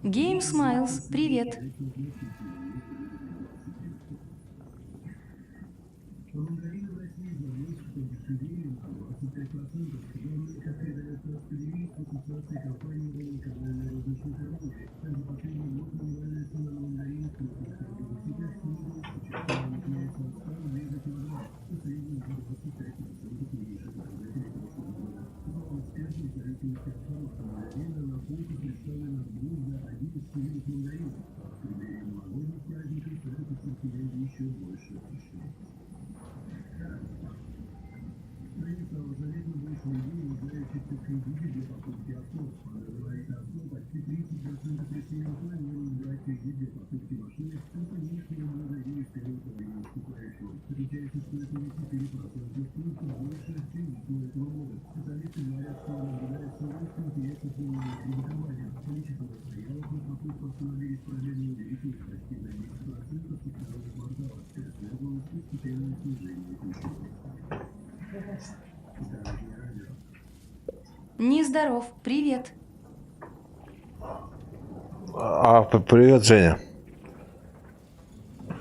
Game Smiles, привет. Нездоров, привет. Привет, Женя.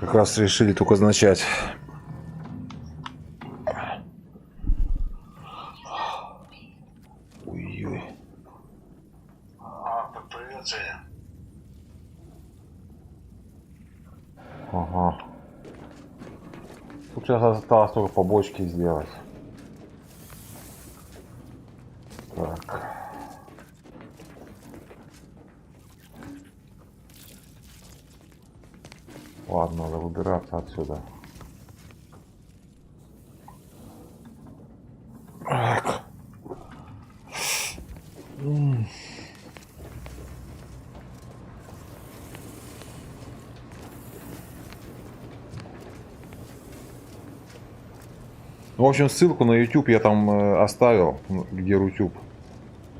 Как раз решили только начать. Ой-ой. Привет, Женя. Ага. Тут сейчас осталось только побочки сделать. Так. Ладно, надо выбираться отсюда. Так. В общем, ссылку на YouTube я там оставил, где Рутюб.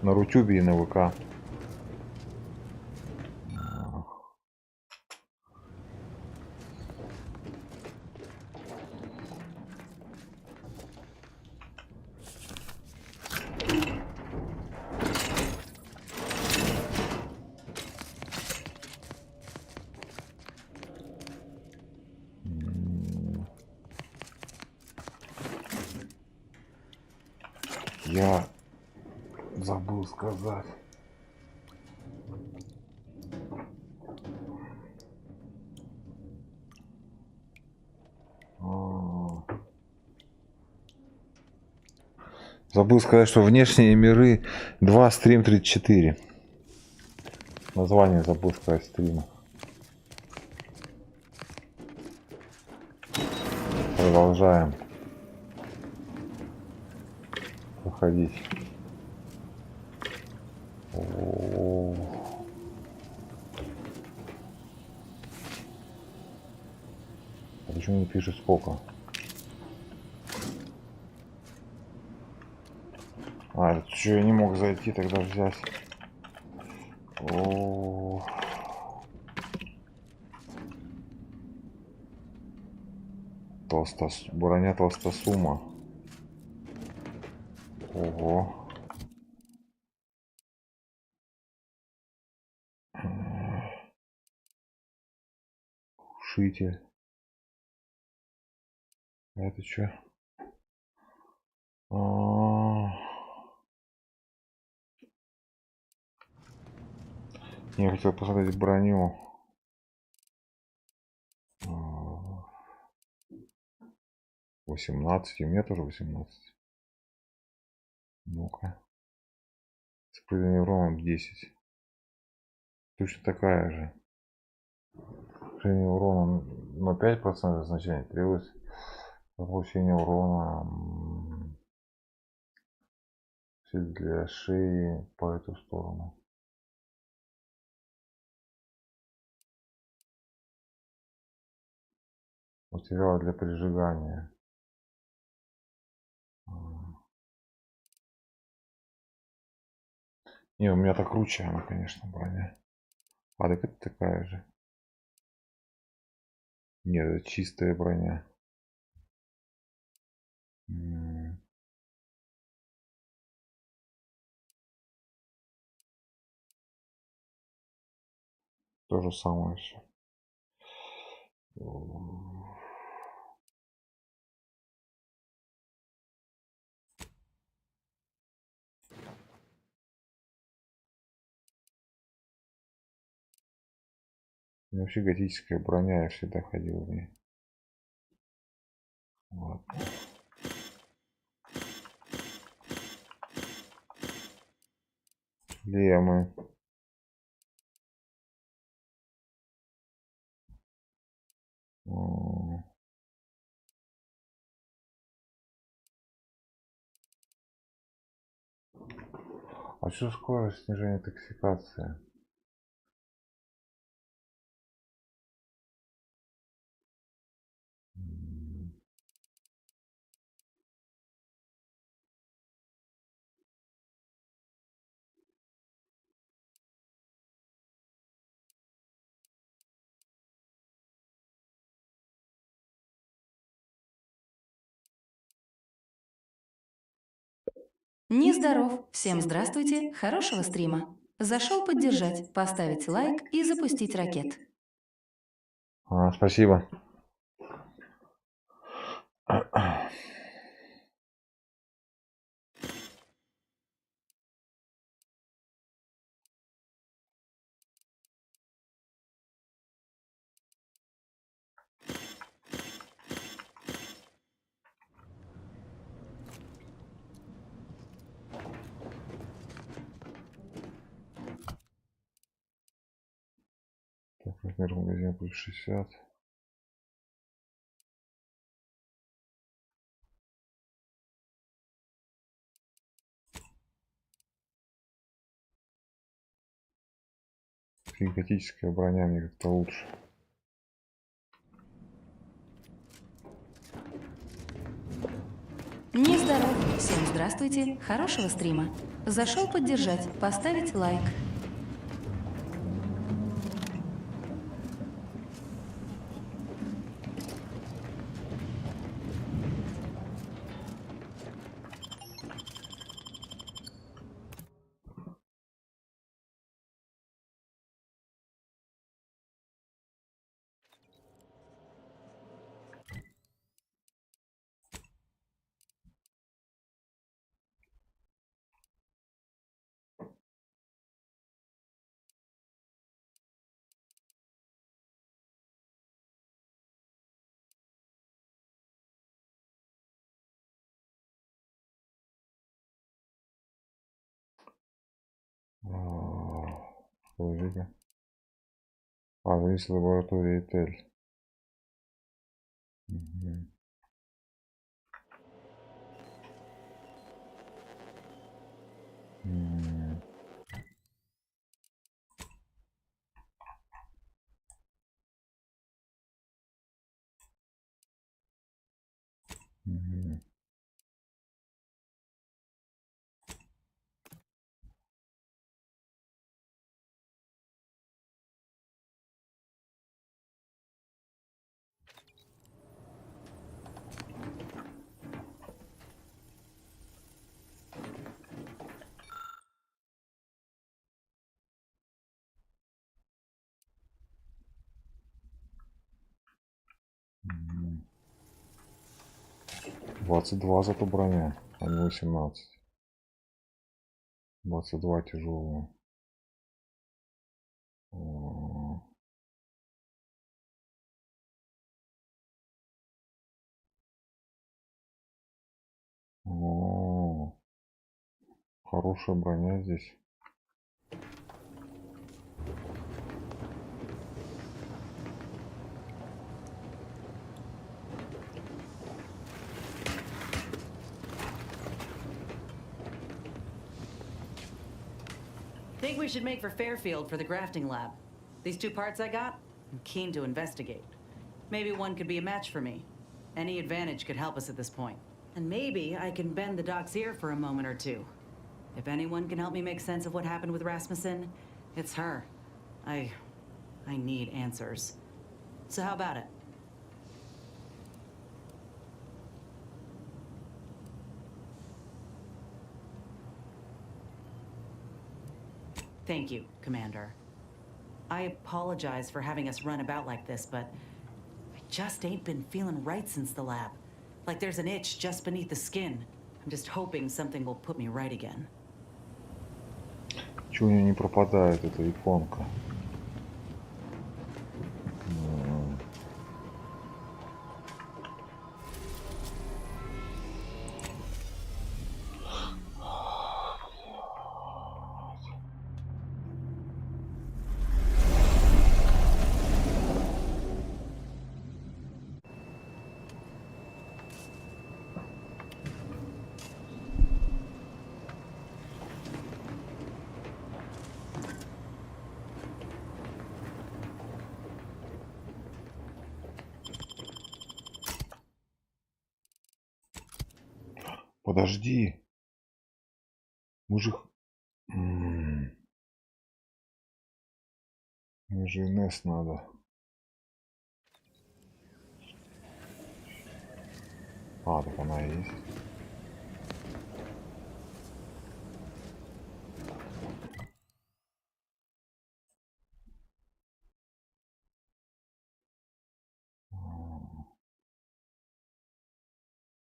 На Рутюбе и на ВК. Я забыл сказать. Забыл сказать, что внешние миры 2 стрим 34. Название забыл сказать стрима. Продолжаем проходить. А почему не пишет сколько? А, это что, я не мог зайти тогда взять. Броня толстосума. Ого. Шитель. Это что? Я хотел посмотреть броню. 18, у меня тоже 18. Ну-ка. С прыганием уроном 10. Точно такая же. Прыгание урона на 5% значение требуется. Получение урона для шеи по эту сторону. Материал для прижигания. Не, у меня-то круче она, конечно, броня. А, так это такая же. Нет, это чистая броня. То же самое все. У меня вообще готическая броня, я всегда ходил в ней. Вот. Лемы. А что скорость снижения токсикации? Нездоров. Всем здравствуйте. Хорошего стрима. Зашел поддержать, поставить лайк и запустить ракет. Спасибо. Так, размер магазина плюс 60. Синтетическая броня мне как-то лучше. Нездоров. Всем здравствуйте. Хорошего стрима. Зашел поддержать, поставить лайк. Положили. Адрес лаборатории Тель. Угу. Угу. Угу. 22 зато броня, а не 18. 22 тяжелая. О, хорошая броня здесь. Think we should make for Fairfield for the grafting lab. These two parts I got, I'm keen to investigate. Maybe one could be a match for me. Any advantage could help us at this point. And maybe I can bend the doc's ear for a moment or two. If anyone can help me make sense of what happened with Rasmussen, it's her. I need answers. So how about it? Thank you, Commander. I apologize for having us run about like this, but I just ain't been feeling right since the lab. Like there's an itch just beneath the skin. I'm just hoping something will put me right again. Чего у нее не пропадает эта иконка? Подожди. Мы же... Мне же НС надо. А, так она и есть.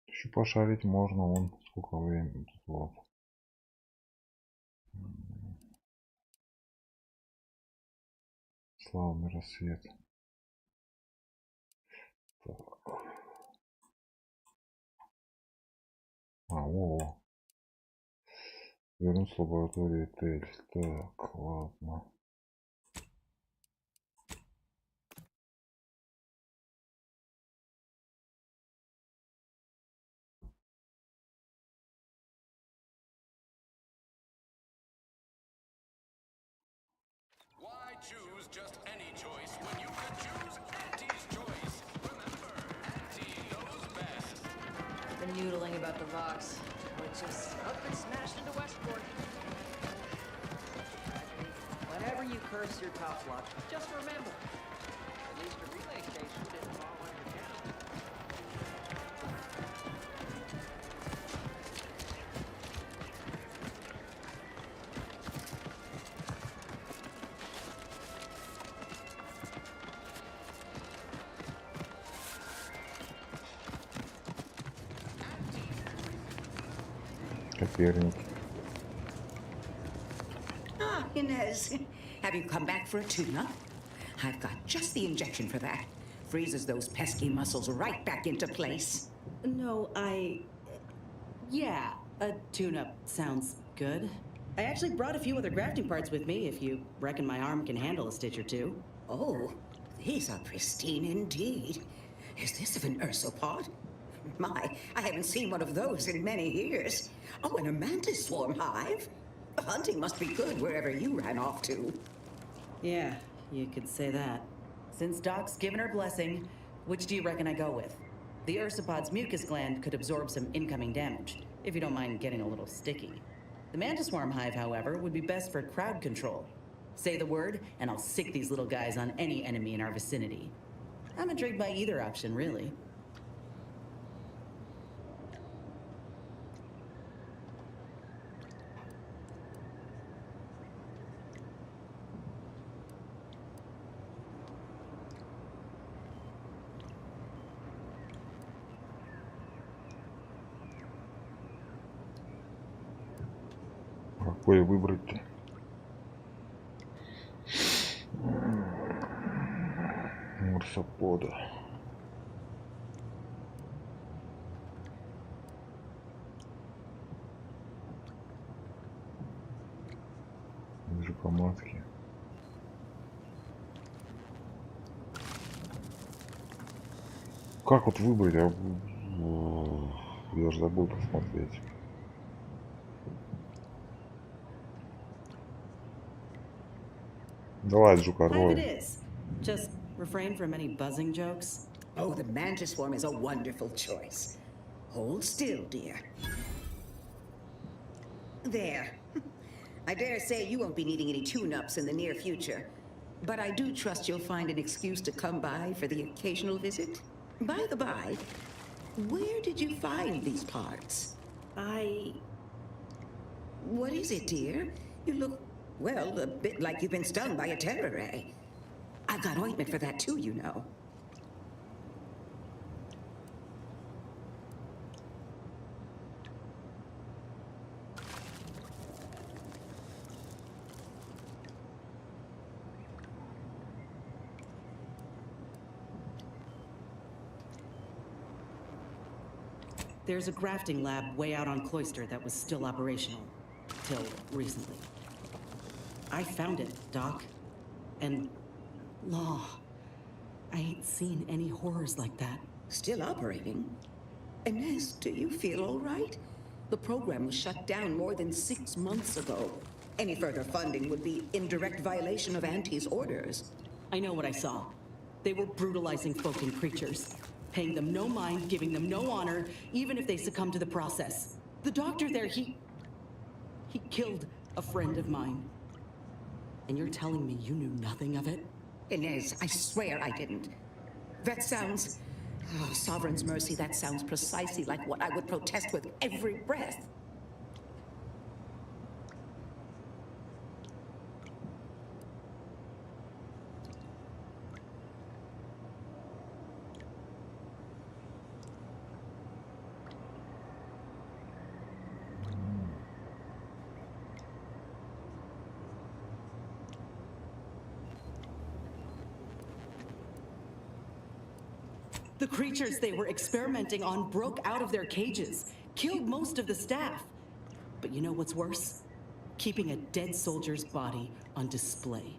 Еще пошарить можно, вон сколько времени тут вот. Славный рассвет. Так. О. Вернуться в лабораторию Тель. Так, ладно. Why choose just any choice when you could choose Auntie's choice? Remember, Auntie knows best. Been noodling about the Vox, which is up and smashed into Westport. Whenever you curse your tough luck, just remember, at least a relay station didn't fall on your town. Коперник. Ah, Inez. Have you come back for a tune-up? I've got just the injection for that. Freezes those pesky muscles right back into place. No, yeah, a tune-up sounds good. I actually brought a few other grafting parts with me if you reckon my arm can handle a stitch or two. Oh, these are pristine indeed. Is this of an ursopod? My, I haven't seen one of those in many years. Oh, and a mantis swarm hive? Hunting must be good wherever you ran off to. Yeah, you could say that. Since Doc's given her blessing, which do you reckon I go with? The ursopod's mucus gland could absorb some incoming damage, if you don't mind getting a little sticky. The mantis swarm hive, however, would be best for crowd control. Say the word, and I'll sick these little guys on any enemy in our vicinity. I'm intrigued by either option, really. Какой выбрать-то? Марсопода. Вижу помадки. Как вот выбрать? Я же забыл посмотреть. Давай, Джука, Hive it рой. is. Just refrain from any buzzing jokes. Oh, the mantis swarm is a wonderful choice. Hold still, dear. There. I dare say you won't be needing any tune-ups in the near future. But I do trust you'll find an excuse to come by for the occasional visit. By the by, where did you find these parts? What is it, dear? You look, well, a bit like you've been stung by a terror ray. I've got ointment for that too, you know. There's a grafting lab way out on Cloister that was still operational. Till recently. I found it, Doc. And... Law. I ain't seen any horrors like that. Still operating? Inez, do you feel all right? The program was shut down more than 6 months ago. Any further funding would be in direct violation of Auntie's orders. I know what I saw. They were brutalizing folk and creatures. Paying them no mind, giving them no honor, even if they succumb to the process. The doctor there, he killed a friend of mine. And you're telling me you knew nothing of it? Inez, I swear I didn't. That sounds... Oh, Sovereign's mercy, that sounds precisely like what I would protest with every breath. The creatures they were experimenting on broke out of their cages, killed most of the staff. But you know what's worse? Keeping a dead soldier's body on display.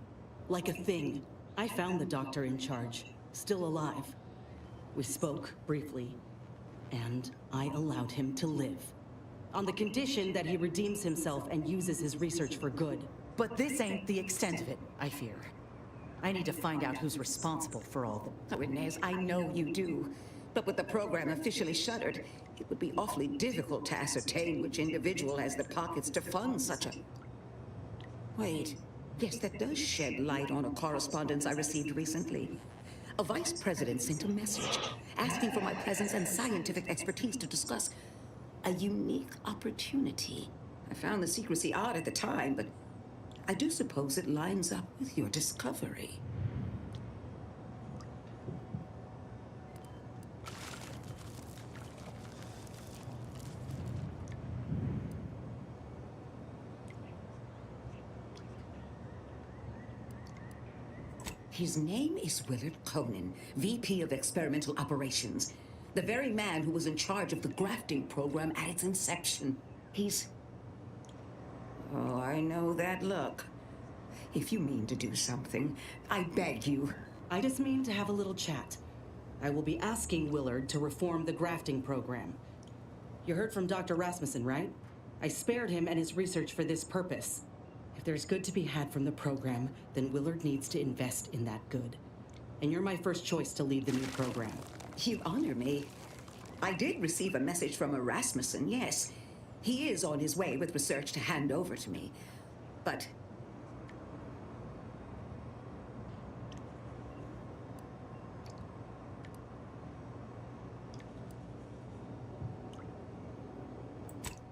Like a thing. I found the doctor in charge, still alive. We spoke briefly, and I allowed him to live. On the condition that he redeems himself and uses his research for good. But this ain't the extent of it, I fear. I need to find out who's responsible for all the... Oh, Inez, I know you do. But with the program officially shuttered, it would be awfully difficult to ascertain which individual has the pockets to fund such a... Wait. Yes, that does shed light on a correspondence I received recently. A vice president sent a message asking for my presence and scientific expertise to discuss a unique opportunity. I found the secrecy odd at the time, but I do suppose it lines up with your discovery. His name is Willard Conan, VP of Experimental Operations. The very man who was in charge of the grafting program at its inception. He's... Oh, I know that look. If you mean to do something, I beg you. I just mean to have a little chat. I will be asking Willard to reform the grafting program. You heard from Dr. Rasmussen, right? I spared him and his research for this purpose. If there's good to be had from the program, then Willard needs to invest in that good. And you're my first choice to lead the new program. You honor me. I did receive a message from a Rasmussen, yes. He is on his way with research to hand over to me. But...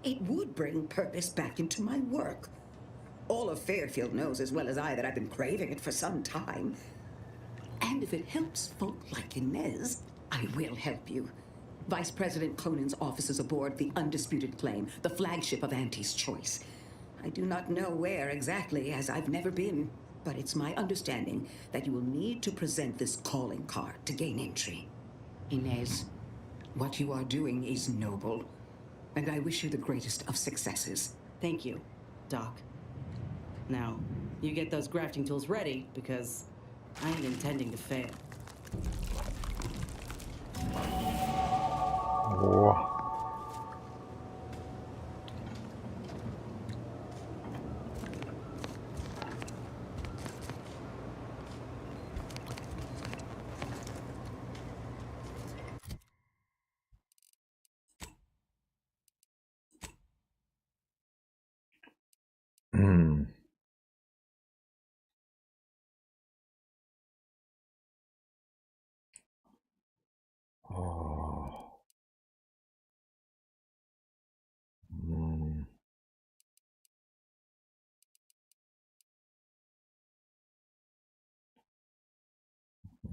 it would bring purpose back into my work. All of Fairfield knows as well as I that I've been craving it for some time. And if it helps folk like Inez, I will help you. Vice President Conan's office is aboard the Undisputed Claim, the flagship of Auntie's choice. I do not know where exactly, as I've never been, but it's my understanding that you will need to present this calling card to gain entry. Inez, what you are doing is noble, and I wish you the greatest of successes. Thank you, Doc. Now, you get those grafting tools ready, because I ain't intending to fail. О. М.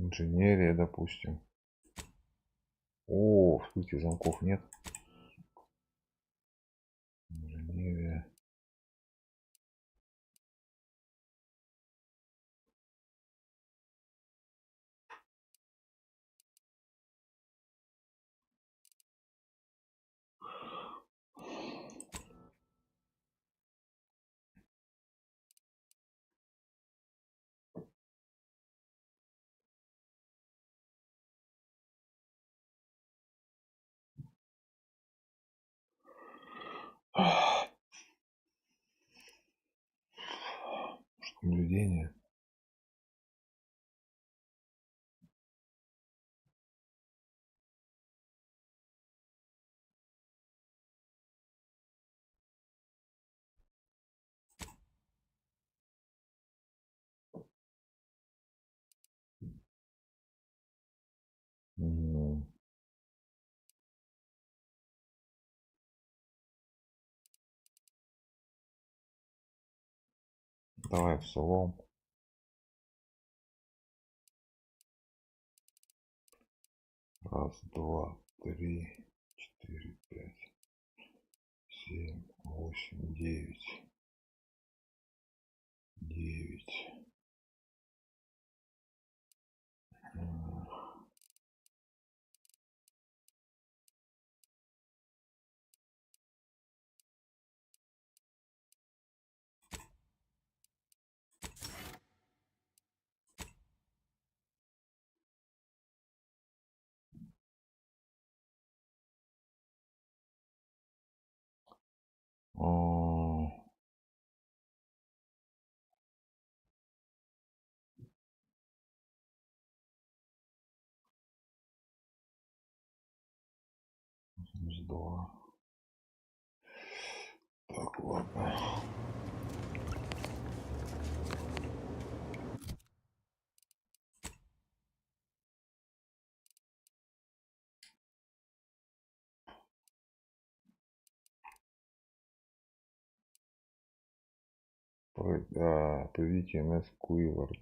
Инженерия, допустим. О, вскрытие замков нет. Инженерия. Наблюдение. М, Давай в солом. Раз, два, три, четыре, пять, 7, 8, 9, 9. Два. Так, ладно. Приведите НС Куивард.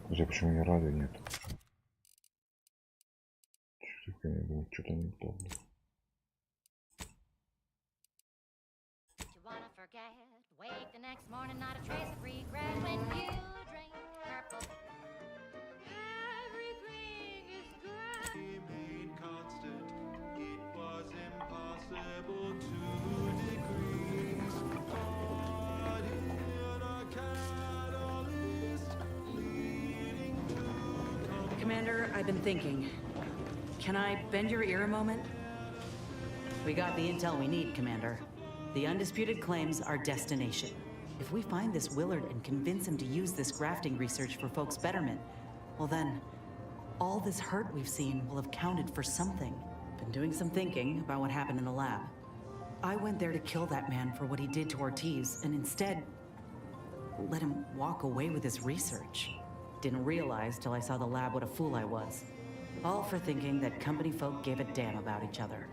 Почему не радио нет? Что-то не то. You wanna forget, wake the next morning, not a trace of regret when you drink purple. Everything is great. Remain constant. It was impossible to decrease. Caught in a catalyst leading to Commander, I've been thinking. Can I bend your ear a moment? We got the intel we need, Commander. The undisputed claims our destination. If we find this Willard and convince him to use this grafting research for folks' betterment, well then, all this hurt we've seen will have counted for something. Been doing some thinking about what happened in the lab. I went there to kill that man for what he did to Ortiz, and instead, let him walk away with his research. Didn't realize till I saw the lab what a fool I was. All for thinking that company folk gave a damn about each other.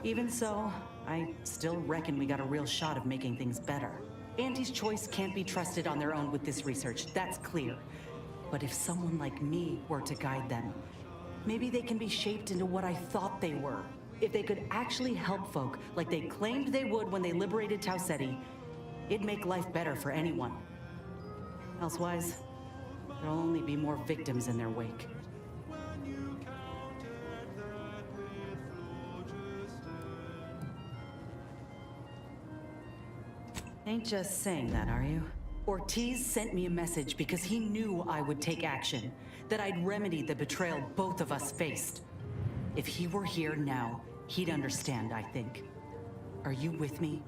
Even so, I still reckon we got a real shot of making things better. Auntie's choice can't be trusted on their own with this research, that's clear. But if someone like me were to guide them, maybe they can be shaped into what I thought they were. If they could actually help folk like they claimed they would when they liberated Tau Ceti, it'd make life better for anyone. Elsewise, there'll only be more victims in their wake. Ain't just saying that, are you? Ortiz sent me a message because he knew I would take action, that I'd remedy the betrayal both of us faced. If he were here now, he'd understand, I think. Are you with me?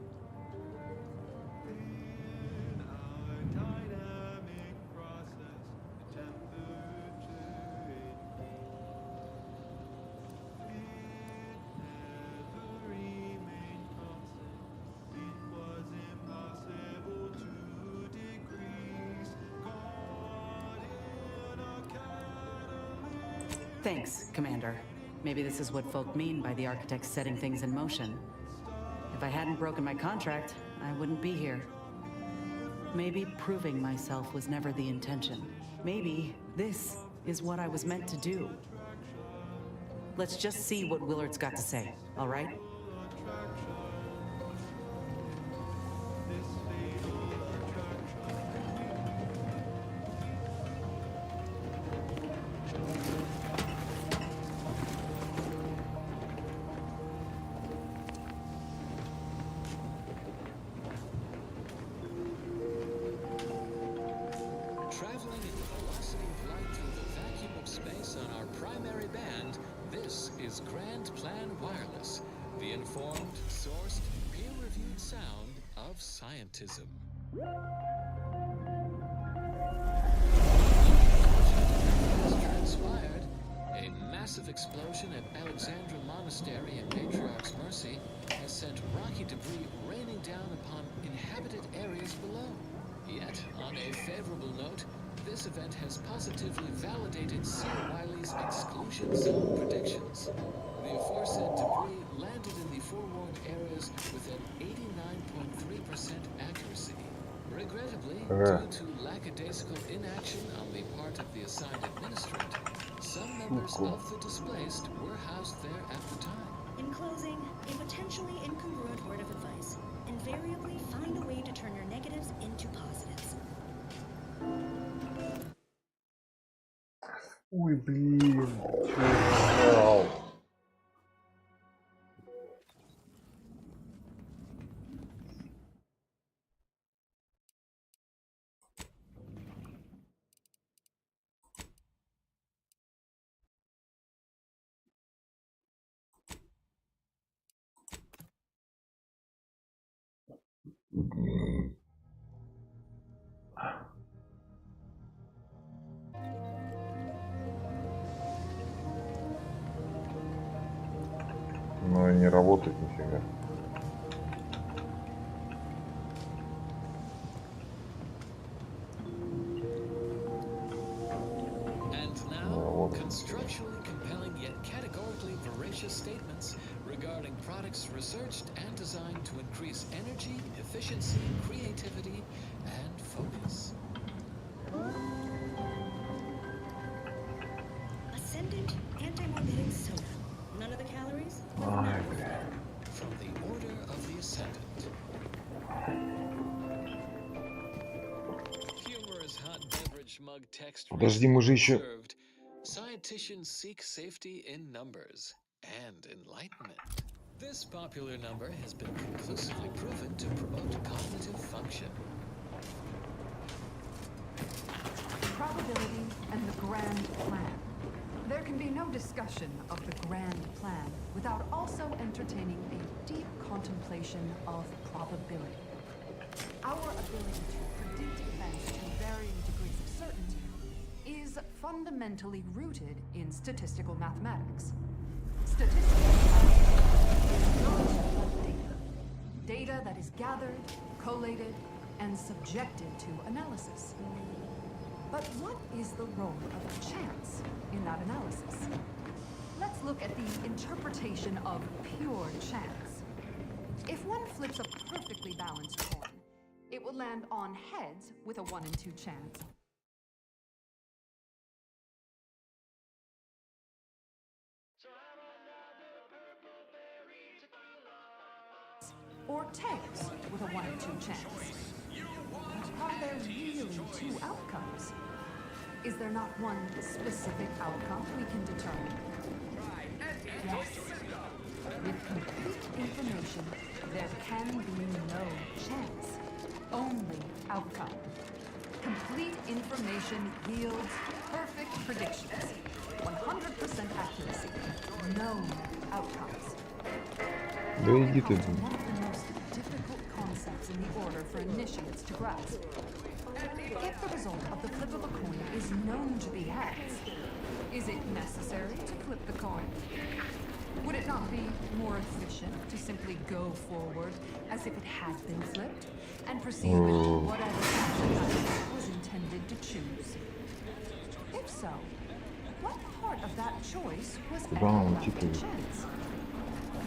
Thanks, Commander. Maybe this is what folk mean by the architects setting things in motion. If I hadn't broken my contract, I wouldn't be here. Maybe proving myself was never the intention. Maybe this is what I was meant to do. Let's just see what Willard's got to say, all right? Traveling at the velocity of light through the vacuum of space on our primary band, this is Grand Plan Wireless, the informed, sourced, peer-reviewed sound of scientism. As transpired, a massive explosion at Alexandra Monastery in Matriarch's Mercy has sent rocky debris raining down upon inhabited areas below. Yet, on a favorable note, this event has positively validated Sir Wiley's exclusion zone predictions. The aforesaid debris landed in the forewarned areas with an 89.3% accuracy. Regrettably, due to lackadaisical inaction on the part of the assigned administrator, some members of the displaced were housed there at the time. In closing, a potentially incongruent word of advice. Invariably find a way to turn your negatives into positives. Ой, блин. Чё я нажал? Ну и не работает нифига. And now, constructually compelling yet categorically veracious statements regarding products researched and designed to increase energy, efficiency, creativity, and focus. Ascendant anti-morbidic soda. None of the calories? Ай, бля. From the Order of the Ascendant. Humorous hot beverage mug text Подожди, мы же еще... observed, scienticians seek safety in numbers and enlightenment. This popular number has been conclusively proven to promote cognitive function. Probability and the grand plan. There can be no discussion of the grand plan without also entertaining a deep contemplation of probability. Our ability to predict events to varying degrees of certainty is fundamentally rooted in statistical mathematics. Statistical mathematics is not but data. Data that is gathered, collated, and subjected to analysis. But what is the role of chance in that analysis? Let's look at the interpretation of pure chance. If one flips a perfectly balanced coin, it will land on heads with a 1 in 2 chance. Or tails with a 1 in 2 chance. But are there really 2 outcomes? Is there not one specific outcome we can determine? Yes. With complete information, there can be no chance. Only outcome. Complete information yields perfect predictions. 100% accuracy. No outcomes. Да иди ты. One of the most difficult concepts in the order for initiates to grasp. If the result of the flip of a coin is known to be heads, is it necessary to flip the coin? Would it not be more efficient to simply go forward as if it had been flipped and proceed with whatever action was intended to choose? If so, what part of that choice choice was Куда нам everyone идти-то? a chance.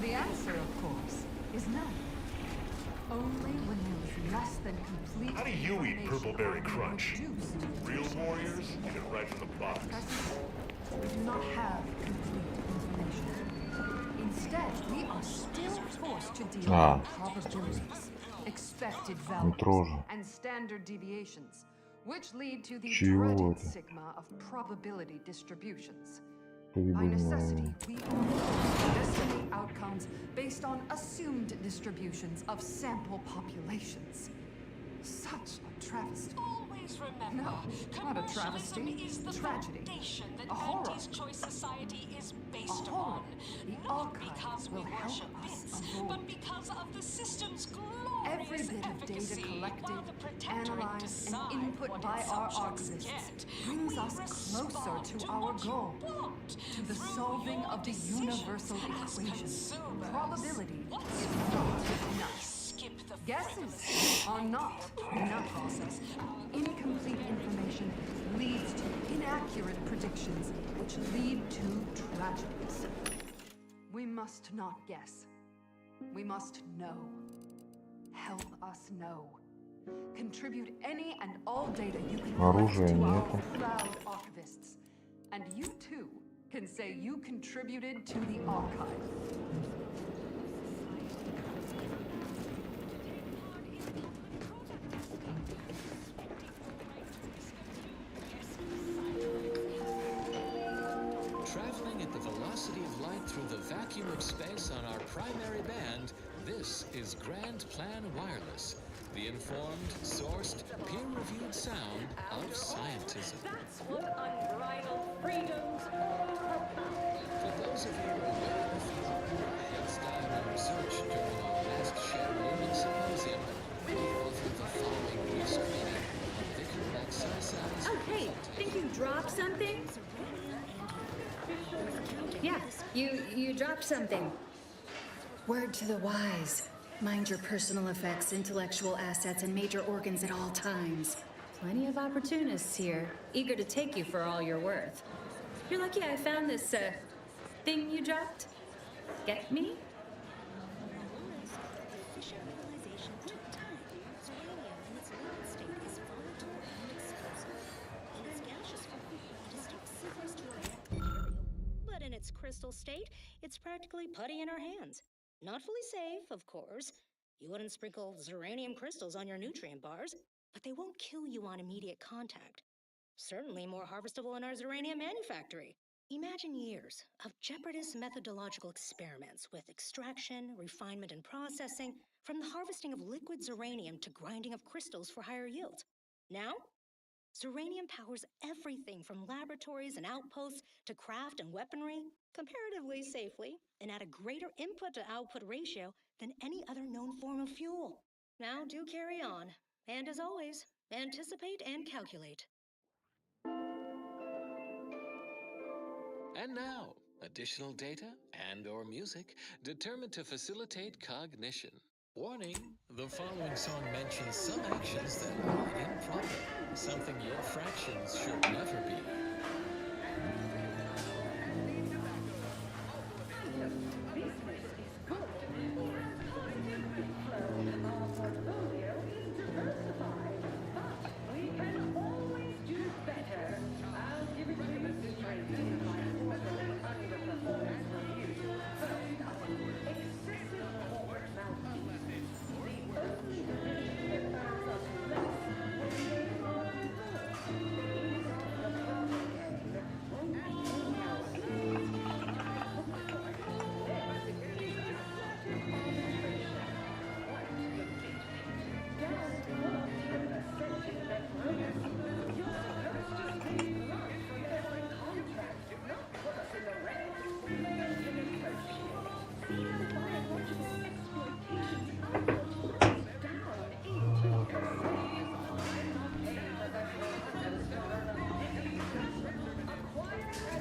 The answer, of course, is no. Only when there was less than complete How do you eat information Purpleberry are we Crunch? reduced to Real chance. warriors eat it right from the box. Presently, we do not have complete information. Instead, we are still forced to deal Ah. with probabilities, expected Метро values, же. and standard deviations, which lead to the Чего dreaded это? sigma of probability distributions. By Прибыльная. necessity, we estimate outcomes based on assumed distributions of sample populations. Such a travesty. Always remember, No, not a travesty. commercialism is the Tragedy. foundation that A horror. Mandy's Choice Society is A based horror. upon. The Not archive because we will help worship us bits, avoid. but because of the system's Every glorious bit of data efficacy. collected, While the protectorate analyzed, and decide input what by its our subjects archivists get, brings we us closer respond to to our what you goal, want to the through solving your of the decisions universal as equation. consumers. Probability What's is right? not enough. Skip the Guesses frivolous are not enough. Incomplete information leads to inaccurate predictions, which lead to tragedies. We must not guess. We must know. Help us know. Contribute any and all data you can collect Оружия to our нету. proud archivists. And you too can say you contributed to the archive. Traveling at the velocity of light through the vacuum of space on our primary band, this is Grand Plan Wireless, the informed, sourced, peer-reviewed sound of scientism. That's what unbridled freedoms are. For those of you aware of the heads down on research during our last shared learning symposium, we offered the following re-screening of Vicar Maximisa's Oh, hey, think you dropped something? Yeah, you dropped something. Word to the wise. Mind your personal effects, intellectual assets, and major organs at all times. Plenty of opportunists here, eager to take you for all you're worth. You're lucky I found this, thing you dropped. Get me? Fission realization took time. Uranium in its liquid state is volatile and explosive. In its gaseous form, it is toxiferous to organic material. But in its crystal state, it's practically putty in our hands. Not fully safe, of course. You wouldn't sprinkle uranium crystals on your nutrient bars, but they won't kill you on immediate contact. Certainly more harvestable in our uranium manufactory. Imagine years of jeopardous methodological experiments with extraction, refinement, and processing, from the harvesting of liquid uranium to grinding of crystals for higher yields. Now, uranium powers everything from laboratories and outposts to craft and weaponry, comparatively safely, and at a greater input to output ratio than any other known form of fuel. Now do carry on, and as always, anticipate and calculate. And now, additional data and/or music determined to facilitate cognition. Warning, the following song mentions some actions that are improper, something your fractions should never be.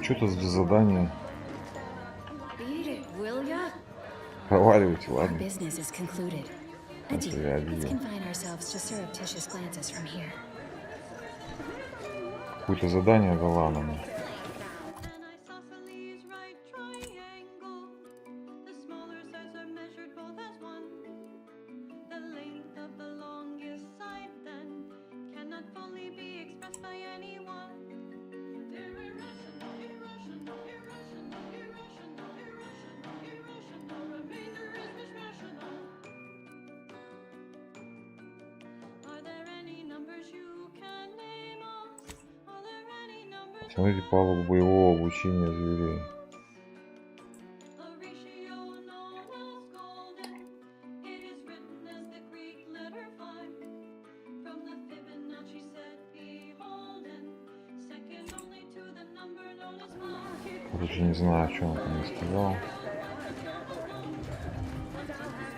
Что-то за задание. Beat it, will ya? Проваливайте, Our ладно. business is concluded. Это Adieu. я Let's видел. confine ourselves to surreptitious glances from here. Какое-то задание дала нам. And I saw Feliz right impressed by anyone. They're irrational, irrational, irrational, irrational, irrational, irrational. Remainder is mishmashinal. Are there any numbers you can name us? Are there any numbers? Смотрите палубу боевого обучения зверей. A ratio known as golden. It is written as the Greek letter phi. From the Fibonacci set beholden. Second only to the number known as pi. Короче, не знаю, о чем он там сказал.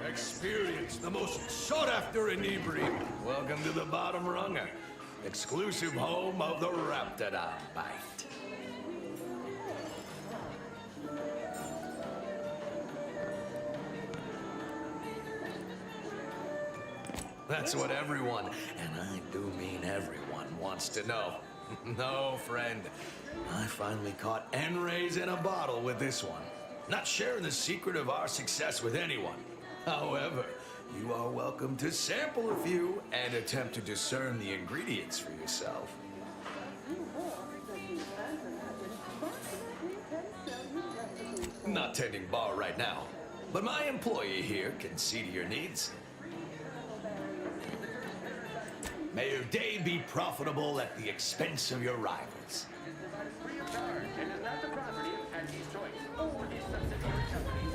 Experience the most sought-after inebriator. Welcome to the bottom runger. Exclusive home of the Raptidon Bite. That's what everyone, and I do mean everyone, wants to know. No, friend. I finally caught N-rays in a bottle with this one. Not sharing the secret of our success with anyone. However, you are welcome to sample a few and attempt to discern the ingredients for yourself. Not tending bar right now, but my employee here can see to your needs. May your day be profitable at the expense of your rivals. Free of charge, and is not the property of Anti's Choice or his subsidiary companies.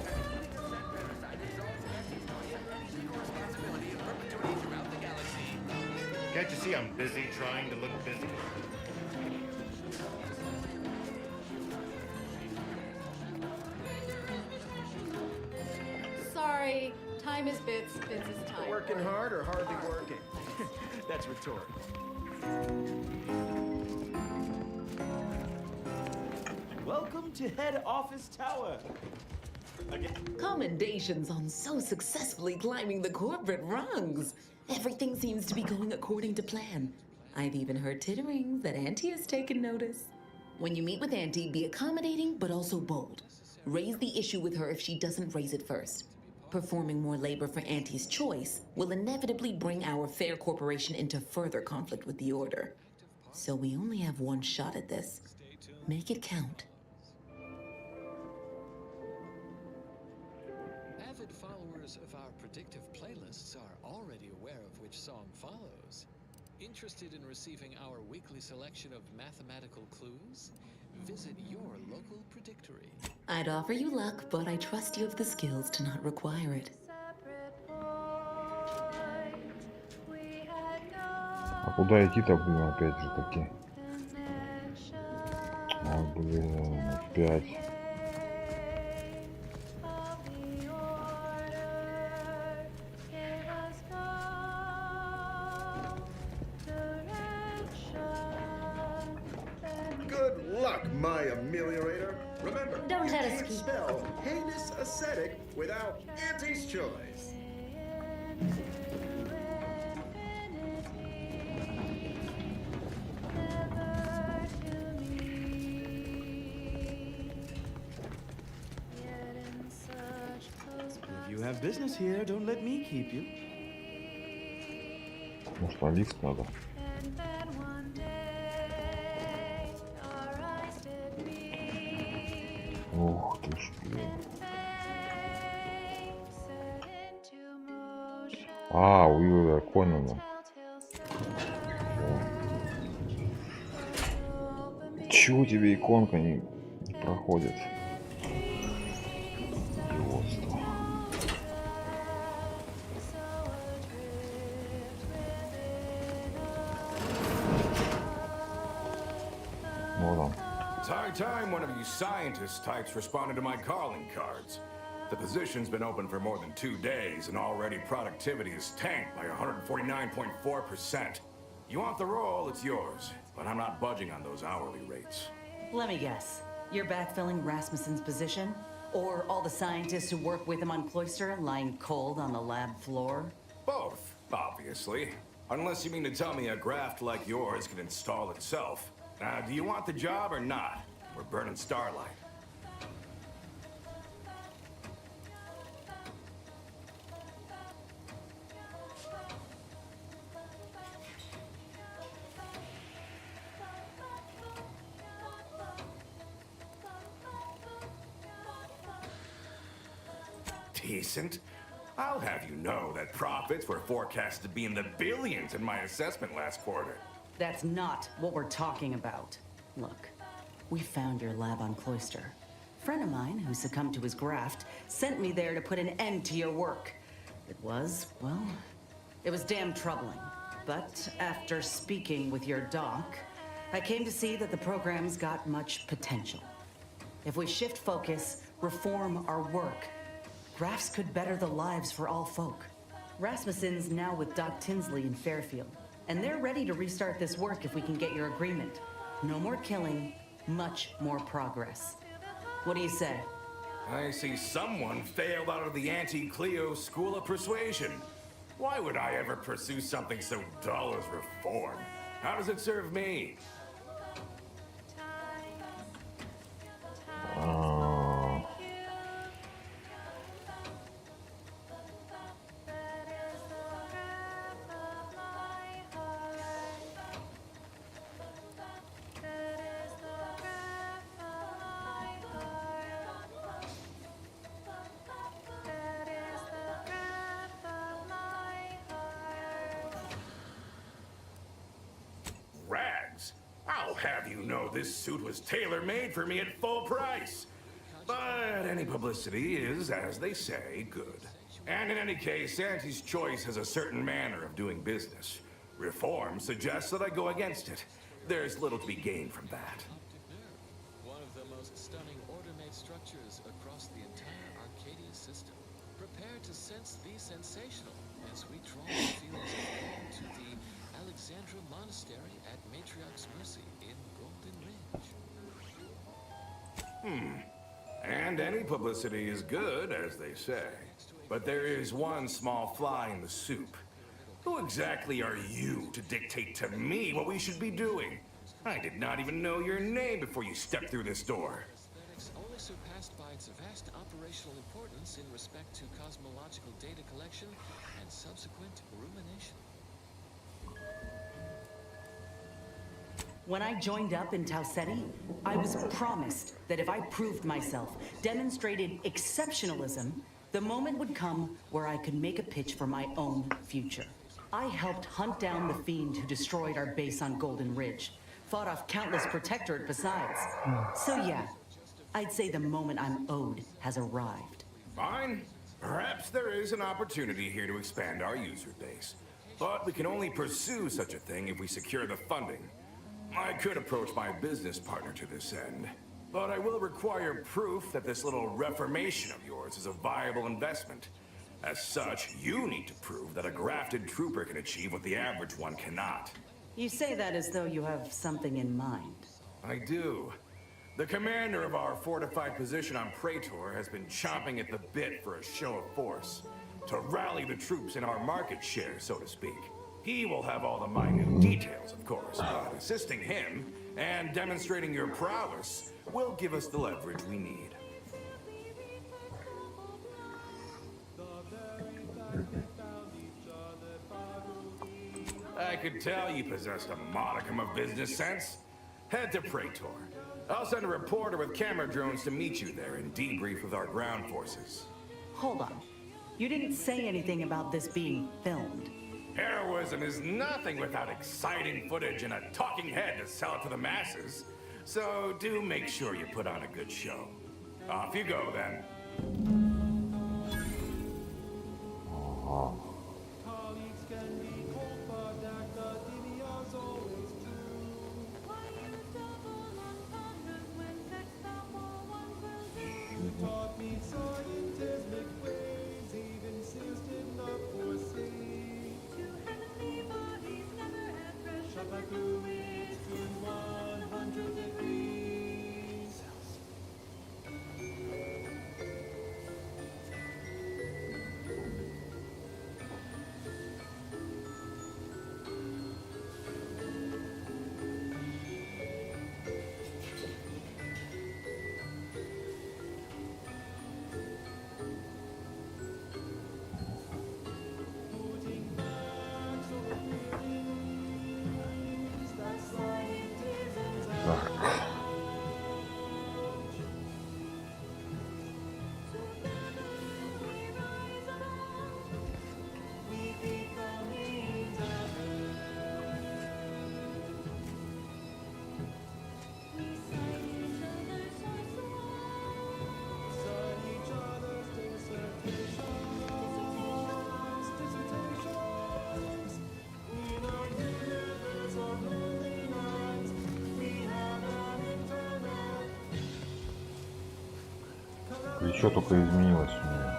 Parasite results Anti's Choice and any legal responsibility in perpetuity throughout the galaxy. Can't you see I'm busy trying to look busy? Sorry, time is bits, bits is time. Working hard or hardly working? That's rhetorical. Welcome to Head Office Tower. Again. Commendations on so successfully climbing the corporate rungs. Everything seems to be going according to plan. I've even heard titterings that Auntie has taken notice. When you meet with Auntie, be accommodating but also bold. Raise the issue with her if she doesn't raise it first. Performing more labor for Auntie's Choice will inevitably bring our fair corporation into further conflict with the Order. So we only have one shot at this. Make it count. Avid followers of our predictive playlists are already aware of which song follows. Interested in receiving our weekly selection of mathematical clues? Visit your local predictory. I'd offer you luck, but I trust you have the skills to not require it. А куда идти-то будем опять же таки? А, блин, опять. Good luck, my ameliorator. Remember, Don't you let us can't keep- spell heinous ascetic without Auntie's Choice. If you have business here, don't let me keep you. Может, на лифт надо? Ух ты ж, блин. А, у Юрия Конана. Чего тебе иконка не проходит? Идиотство. Вот он. It's high time one of you scientist types responded to my calling cards. The position's been open for more than 2 days, and already productivity is tanked by 149.4%. You want the role, it's yours, but I'm not budging on those hourly rates. Let me guess. You're backfilling Rasmussen's position? Or all the scientists who work with him on Cloister lying cold on the lab floor? Both, obviously. Unless you mean to tell me a graft like yours can install itself. Do you want the job or not? We're burning starlight. decent. I'll have you know that profits were forecast to be in the billions in my assessment last quarter. That's not what we're talking about. Look, we found your lab on Cloister. A friend of mine who succumbed to his graft sent me there to put an end to your work. It was, well, it was damn troubling. But after speaking with your doc, I came to see that the program's got much potential. If we shift focus, reform our work, grafts could better the lives for all folk. Rasmussen's now with Doc Tinsley in Fairfield, and they're ready to restart this work if we can get your agreement. No more killing, much more progress. What do you say? I see someone failed out of the anti-Cleo School of Persuasion. Why would I ever pursue something so dull as reform? How does it serve me? Rags? I'll have you know this suit was tailor-made for me at full price. But any publicity is, as they say, good. And in any case, Auntie's Choice has a certain manner of doing business. Reform suggests that I go against it. There's little to be gained from that. One of the most stunning order-made structures across the entire Arcadia system. Prepare to sense the sensational as we draw the feelings of home to the Alexandra Monastery at Matriarch's Mercy in Golden Ridge. And any publicity is good, as they say. But there is one small fly in the soup. Who exactly are you to dictate to me what we should be doing? I did not even know your name before you stepped through this door. Aesthetics only surpassed by its vast operational importance in respect to cosmological data collection and subsequent rumination. When I joined up in Tau Ceti, I was promised that if I proved myself, demonstrated exceptionalism, the moment would come where I could make a pitch for my own future. I helped hunt down the fiend who destroyed our base on Golden Ridge, fought off countless protectorate besides. So yeah, I'd say the moment I'm owed has arrived. Fine. Perhaps there is an opportunity here to expand our user base. But we can only pursue such a thing if we secure the funding. I could approach my business partner to this end, but I will require proof that this little reformation of yours is a viable investment. As such, you need to prove that a grafted trooper can achieve what the average one cannot. You say that as though you have something in mind. I do. The commander of our fortified position on Praetor has been chomping at the bit for a show of force, to rally the troops in our market share, so to speak. He will have all the minute details, of course, but assisting him and demonstrating your prowess will give us the leverage we need. I could tell you possessed a modicum of business sense. Head to Praetor. I'll send a reporter with camera drones to meet you there and debrief with our ground forces. Hold on. You didn't say anything about this being filmed. Heroism is nothing without exciting footage and a talking head to sell it to the masses. So do make sure you put on a good show. Off you go then. Плечо только изменилось у нее.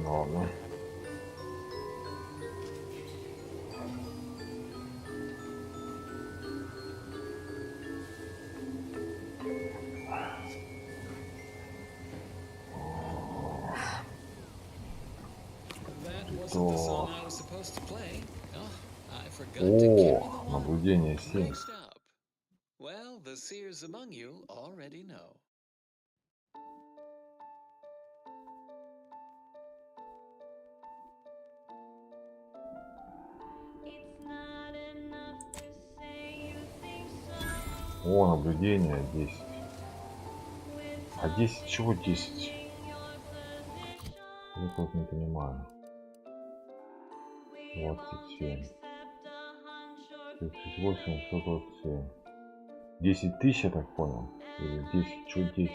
Ладно. That wasn't the song I was supposed to play. Oh, I forgot to carry the О, наблюдение 7. Next up. Well, the seers among you already know. О, наблюдение 10. А 10 чего 10? Я тут не понимаю. 27. 38, 127. 10 тысяч, я так понял. Или 10, чего 10?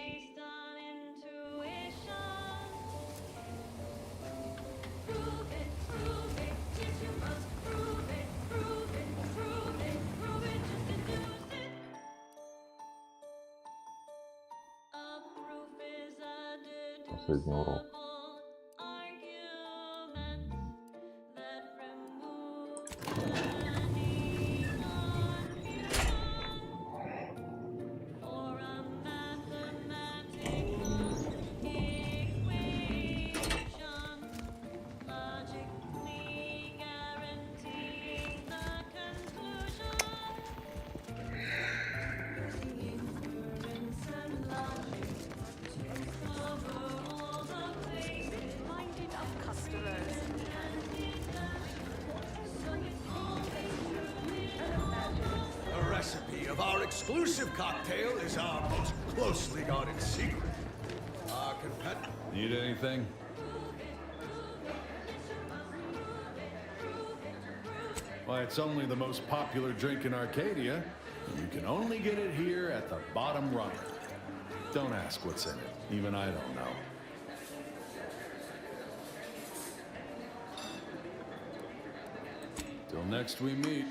Последний урок. The recipe of our exclusive cocktail is our most closely guarded secret. Need anything? Why, it's only the most popular drink in Arcadia. You can only get it here at the bottom rung. Don't ask what's in it. Even I don't know. Till next we meet.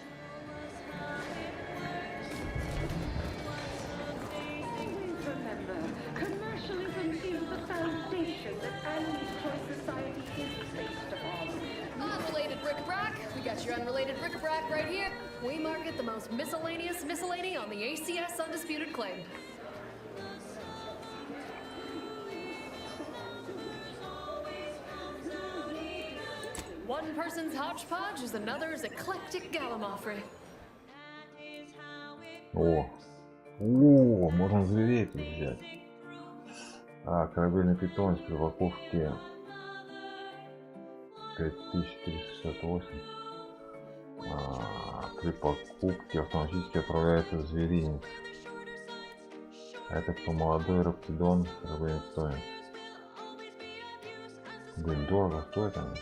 Remember, commercialism is the foundation that Annie's Choice Society is based upon. Unrelated bric-a-brac. We got your unrelated bric-a-brac right here. We market the most miscellaneous miscellany on the ACS Undisputed Claim. One person's hodgepodge is another's eclectic gallimaufry. О, можно зверей тут взять. А, корабельный питомец при упаковке 5368. При покупке автоматически отправляется в зверинец. А это кто? Молодой раптидон, корабельный питомец. Блин, дорого стоит они.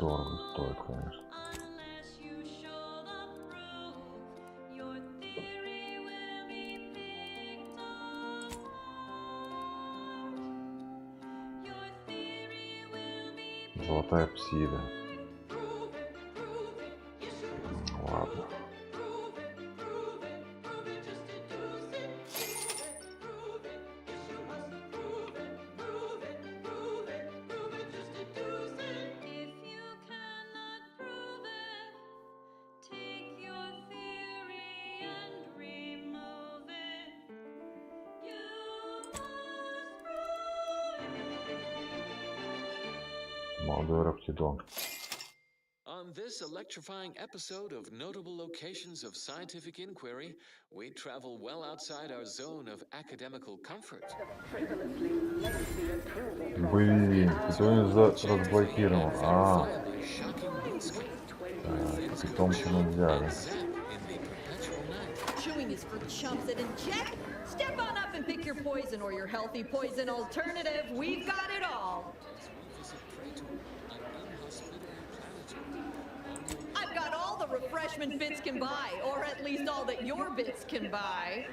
Дорого стоит, конечно. Золотая псида. Ладно. Молодой Раптидон. On this electrifying episode of Notable Locations of Scientific Inquiry, we travel well outside our zone of academical comfort. Блин, питомец разблокирован. Verifiably shocking moonscape. Things could Питомца chop нельзя, and да? zap in the perpetual night. Chewing is for chumps that inject. Step on up and pick your poison or your healthy poison alternative. We've got it all. I've got all the refreshment bits can buy, or at least all that your bits can buy.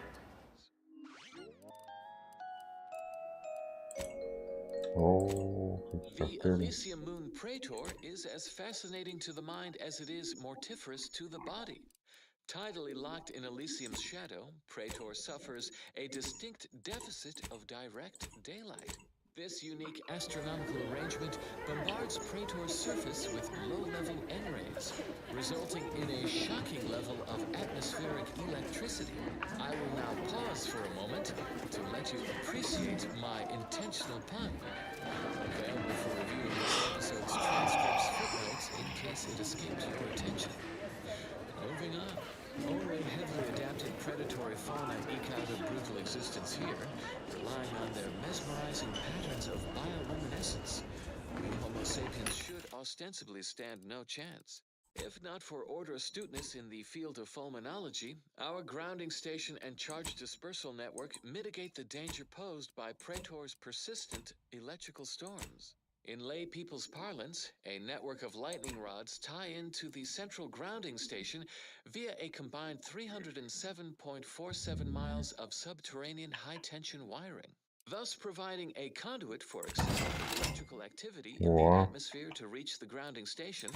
О, The какие коктейли. Elysium Moon Praetor is as fascinating to the mind as it is mortiferous to the body. Tidally locked in Elysium's shadow, Praetor suffers a distinct deficit of direct daylight. This unique astronomical arrangement bombards Praetor's surface with low-level N-rays, resulting in a shocking level of atmospheric electricity. I will now pause for a moment to let you appreciate my intentional pun. Available for review in this episode's transcripts footnotes in case it escaped your attention. Moving on. Only heavily adapted predatory fauna eke out a brutal existence here, relying on their mesmerizing patterns of bioluminescence. We Homo sapiens should ostensibly stand no chance. If not for order astuteness in the field of fulminology, our grounding station and charge dispersal network mitigate the danger posed by Praetor's persistent electrical storms. In lay people's parlance, a network of lightning rods tie into the central grounding station via a combined 307.47 miles of subterranean high-tension wiring, thus providing a conduit for excessive electrical activity in the Wow. atmosphere to reach the grounding station,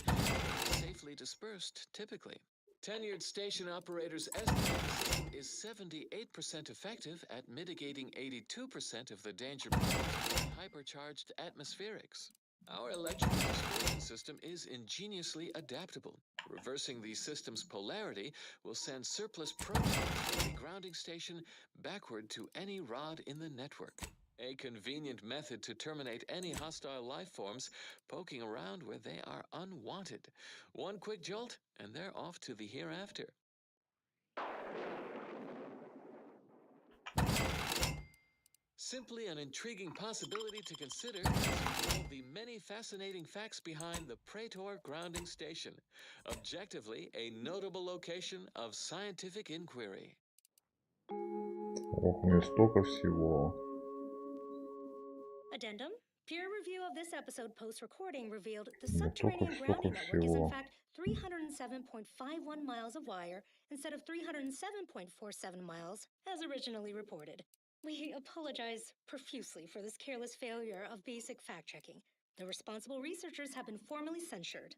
safely dispersed typically. Tenured station operators estimate the system is 78% effective at mitigating 82% of the danger posed by hypercharged atmospherics. Our electrical dispersion system is ingeniously adaptable. Reversing the system's polarity will send surplus protons from the grounding station backward to any rod in the network. A convenient method to terminate any hostile life forms poking around where they are unwanted. One quick jolt, and they're off to the hereafter. Simply an intriguing possibility to consider as you know the many fascinating facts behind the Praetor grounding station. Objectively, a notable location of scientific inquiry. Ох, у меня столько всего. Addendum. Peer review of this episode post-recording revealed the Да только subterranean столько grounding network is in всего. fact 307.51 miles of wire instead of 307.47 miles as originally reported. We apologize profusely for this careless failure of basic fact-checking. The responsible researchers have been formally censured.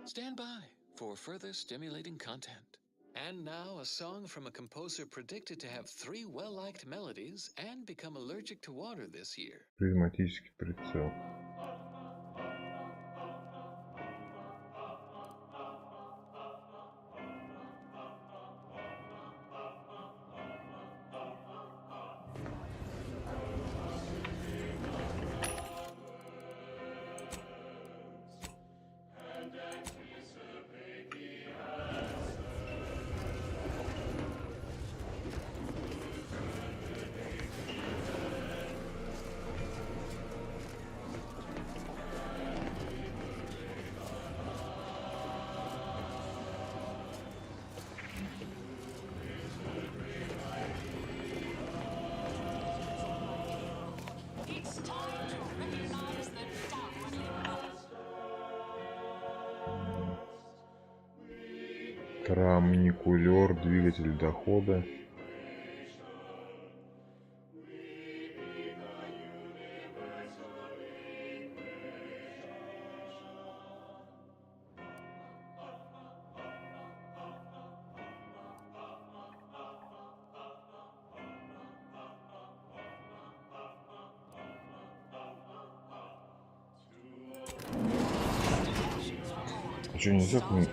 Stand by for further stimulating content. And now, a song from a composer predicted to have 3 well-liked melodies and become allergic to water this year. Призматический прицел. Трамникулер, двигатель дохода. Что, нельзя к ним?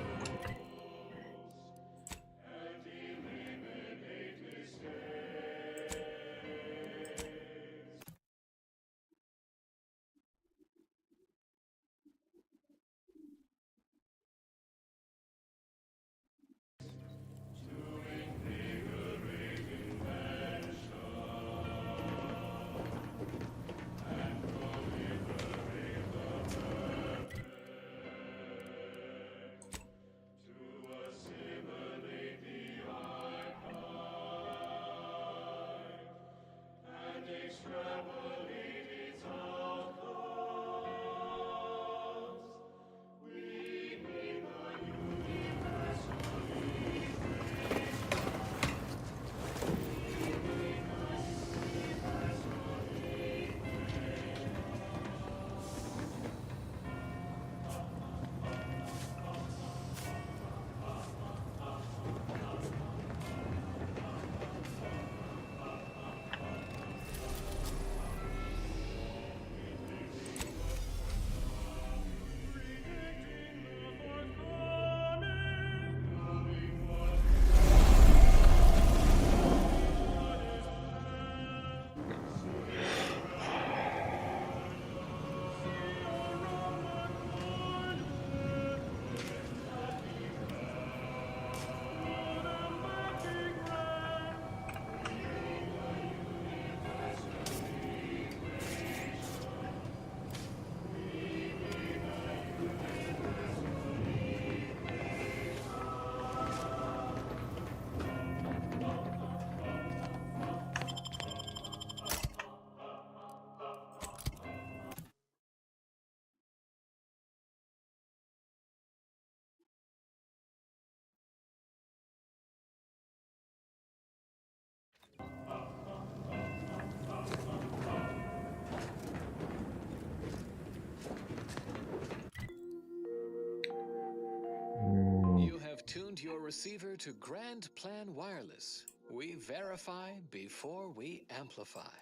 your receiver to Grand Plan Wireless. We verify before we amplify.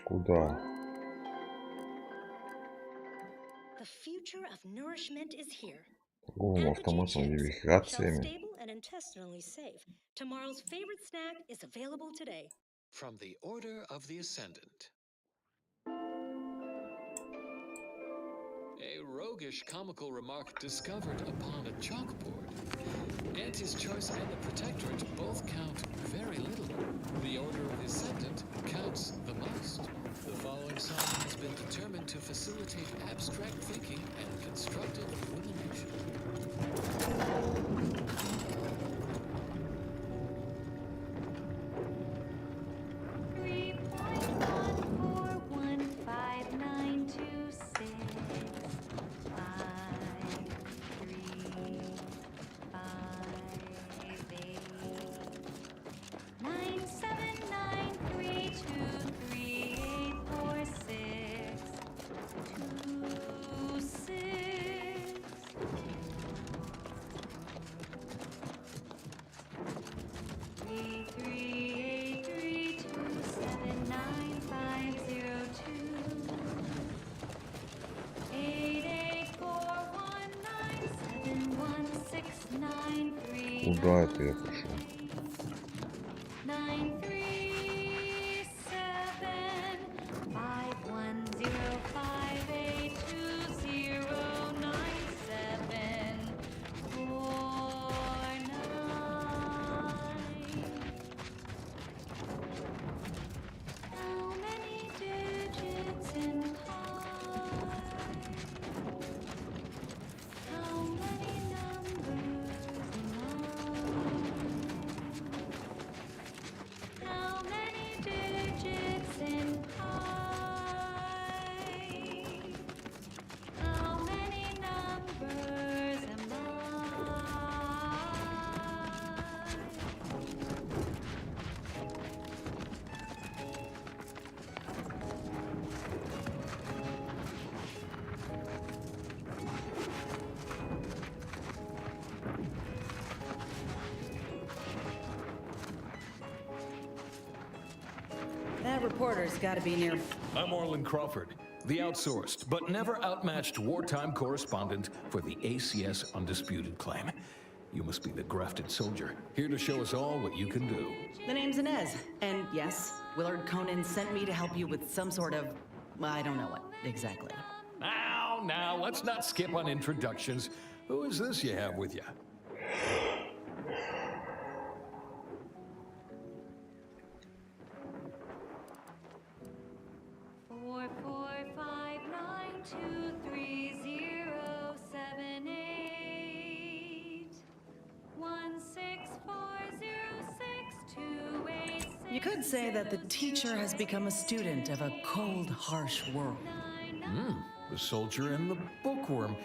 Куда? The future of nourishment is here. Торговым автоматом с модификациями. Shelf-stable and intestinally safe. Tomorrow's favorite snack is available today. From the Order of the Ascendant. A roguish comical remark discovered upon a chalkboard. Auntie's Choice and the Protectorate both count very little. The Order of the Ascendant counts the most. The following song has been determined to facilitate abstract thinking and constructive rumination. 937 Куда это я пошел? 'That reporter's gotta be near. I'm Orland Crawford, the outsourced but never outmatched wartime correspondent for the ACS Undisputed Claim. You must be the grafted soldier, here to show us all what you can do. The name's Inez, and yes, Willard Conan sent me to help you with some sort of... I don't know what exactly. Now, let's not skip on introductions. Who is this you have with you? You could say that the teacher has become a student of a cold, harsh world. The soldier and the bookworm.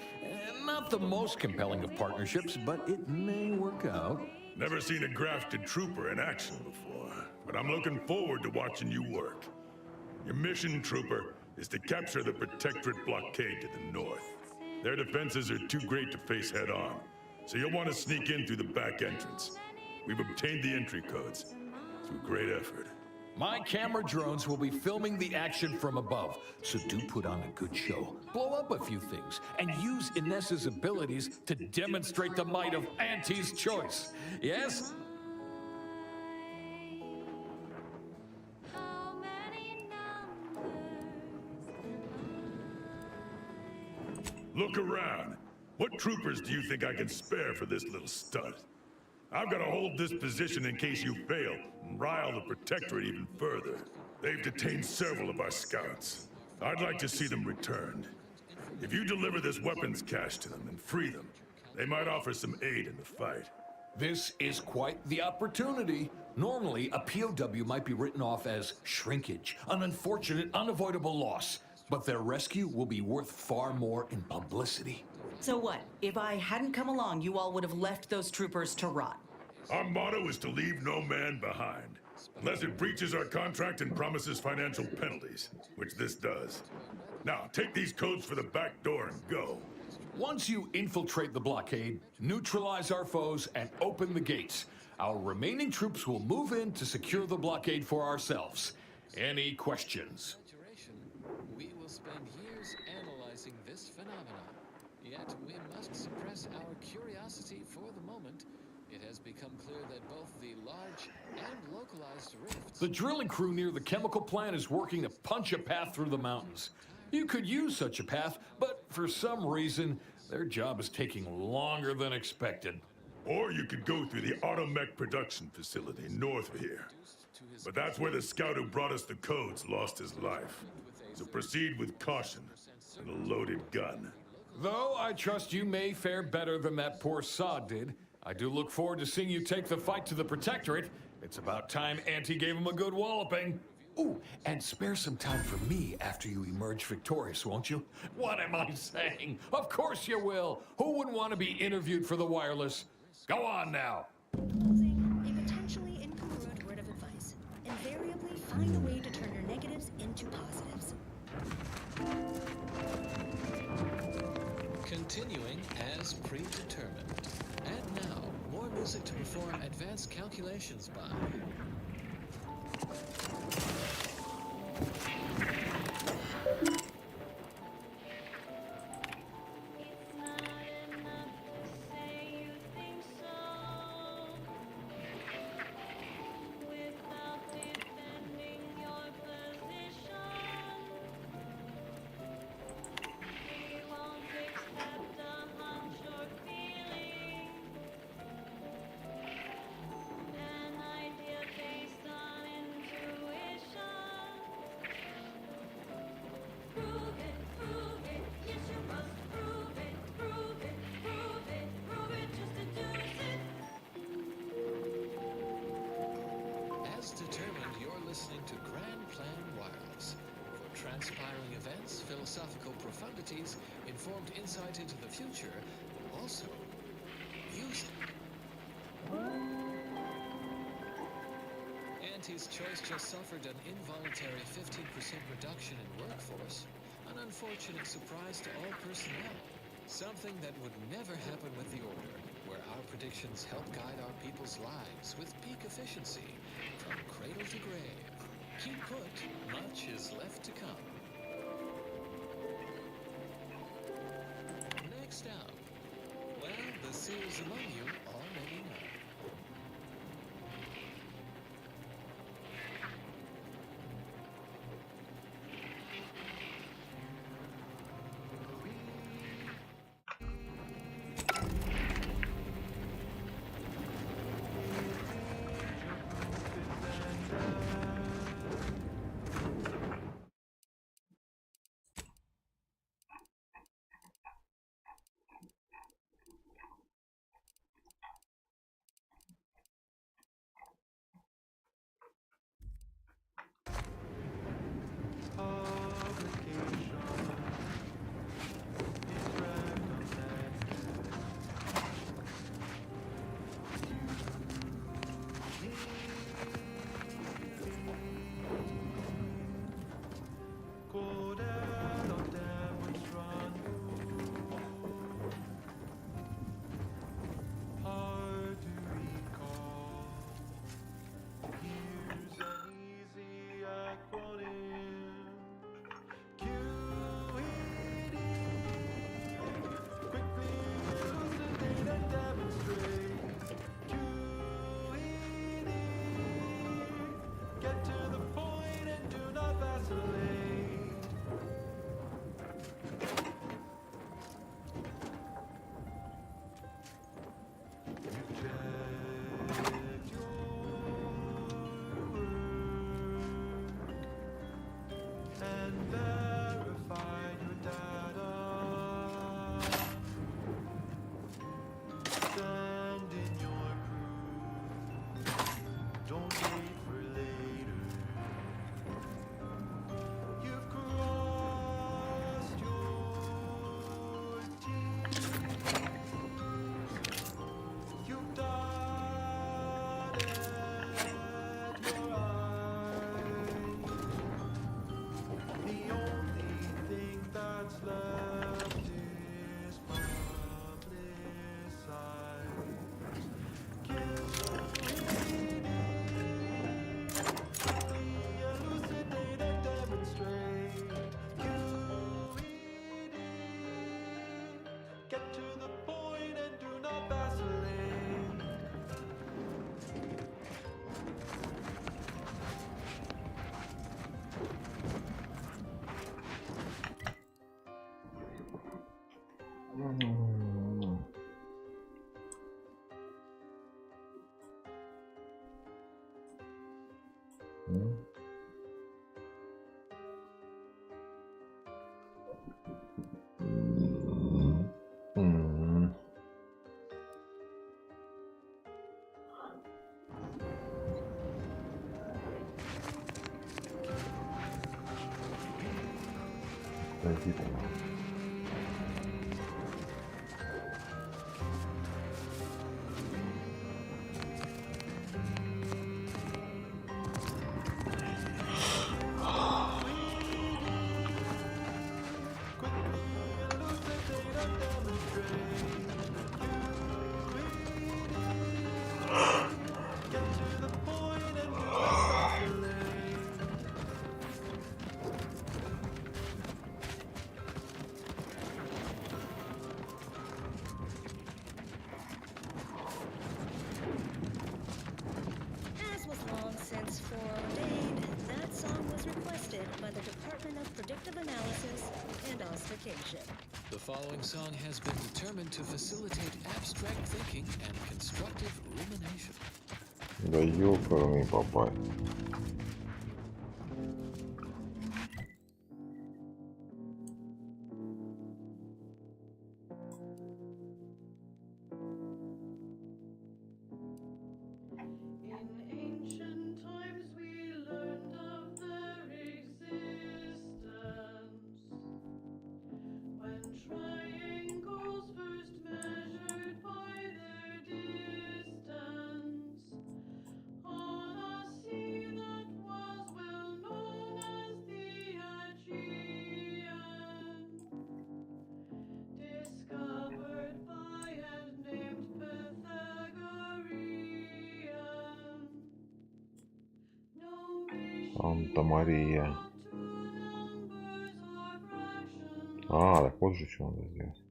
Not the most compelling of partnerships, but it may work out. Never seen a grafted trooper in action before, but I'm looking forward to watching you work. Your mission, Trooper, is to capture the Protectorate blockade to the north. Their defenses are too great to face head-on, so you'll want to sneak in through the back entrance. We've obtained the entry codes through great effort. My camera drones will be filming the action from above, so do put on a good show. Blow up a few things, and use Inez's abilities to demonstrate the might of Auntie's Choice. Yes? Look around. What troopers do you think I can spare for this little stunt? I've got to hold this position in case you fail and rile the Protectorate even further. They've detained several of our scouts. I'd like to see them returned. If you deliver this weapons cache to them and free them, they might offer some aid in the fight. This is quite the opportunity. Normally, a POW might be written off as shrinkage, an unfortunate, unavoidable loss. But their rescue will be worth far more in publicity. So what? If I hadn't come along, you all would have left those troopers to rot. Our motto is to leave no man behind, unless it breaches our contract and promises financial penalties, which this does. Now, take these codes for the back door and go. Once you infiltrate the blockade, neutralize our foes, and open the gates, our remaining troops will move in to secure the blockade for ourselves. Any questions? We will spend years analyzing this phenomenon. Yet we must suppress our curiosity for the moment. It has become clear that both the large and localized rifts... The drilling crew near the chemical plant is working to punch a path through the mountains. You could use such a path, but for some reason, their job is taking longer than expected. Or you could go through the Automech production facility north of here. But that's where the scout who brought us the codes lost his life. So proceed with caution and a loaded gun. Though I trust you may fare better than that poor sod did, I do look forward to seeing you take the fight to the Protectorate. It's about time Auntie gave him a good walloping. Ooh, and spare some time for me after you emerge victorious, won't you? What am I saying? Of course you will. Who wouldn't want to be interviewed for the wireless? Go on now. Closing a potentially incongruent word of advice. Invariably find a way to turn your negatives into positives. Continuing as predetermined. And now, more music to perform advanced calculations by. As determined, you're listening to Grand Plan Wireless. For transpiring events, philosophical profundities, informed insight into the future, also music. Auntie's choice just suffered an involuntary 15% reduction in workforce, an unfortunate surprise to all personnel. Something that would never happen with the Order, where our predictions help guide our people's lives with peak efficiency, from cradle to grave. Keep put, much is left to come. Next up, well, the seers among you already know. Get to the point and do not vacillate. As was long since foreordained, that song was requested by the Department of Predictive Analysis and Ossification. The following song has been determined to facilitate abstract thinking and constructive rumination. Да ёкарный бабай. Санта-Мария. А, так вот же что надо сделать.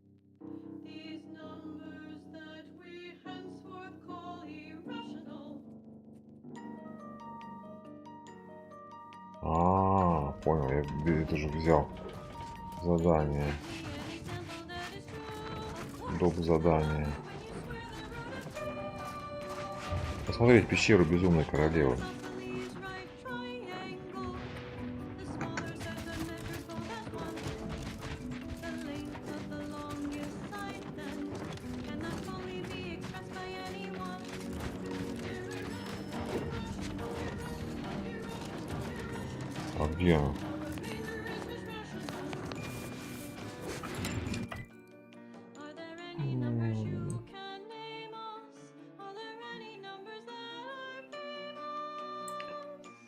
А, понял, я это же взял задание. Доп. Задание. Посмотреть пещеру Безумной Королевы. А где она?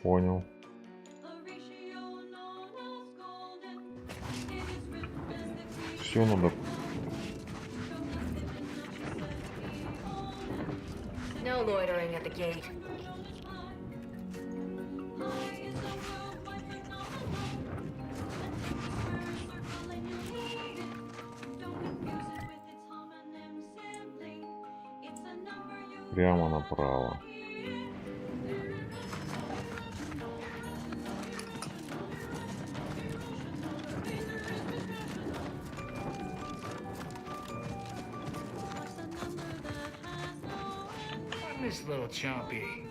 Понял. Все надо. No loitering at the gate. Прямо направо. This little chompy.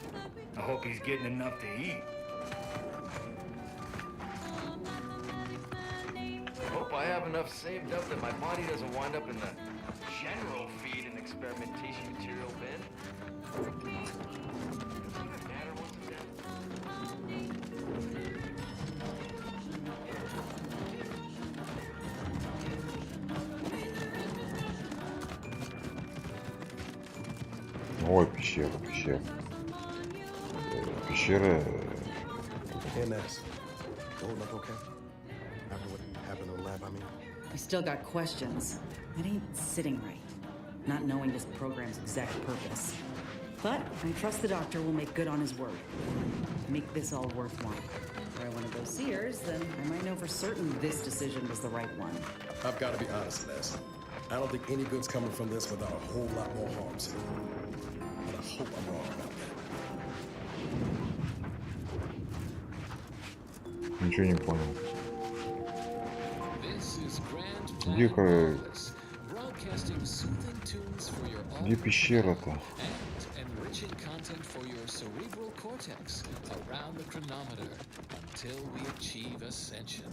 I hope he's getting enough to eat. I hope I have enough saved up that my body doesn't wind up in the general feed and experimentation material bin. Ой, пещера. Пещера. MS. Hold up, okay? After what happened in the lab, I mean. I still got questions. It ain't sitting right, not knowing this program's exact purpose. But I trust the doctor will make good on his word. Make this all worthwhile. If I want to go see hers, then I might know for certain this decision was the right one. I've got to be honest, Ness. I don't think any good's coming from this without a whole lot more harm, sir. But I hope I'm wrong about that. Ничего не понял. This is Grand Где, Planet, broadcasting soothing tunes for your где пещера-то? and enriching content for your cerebral cortex around the chronometer until we achieve ascension.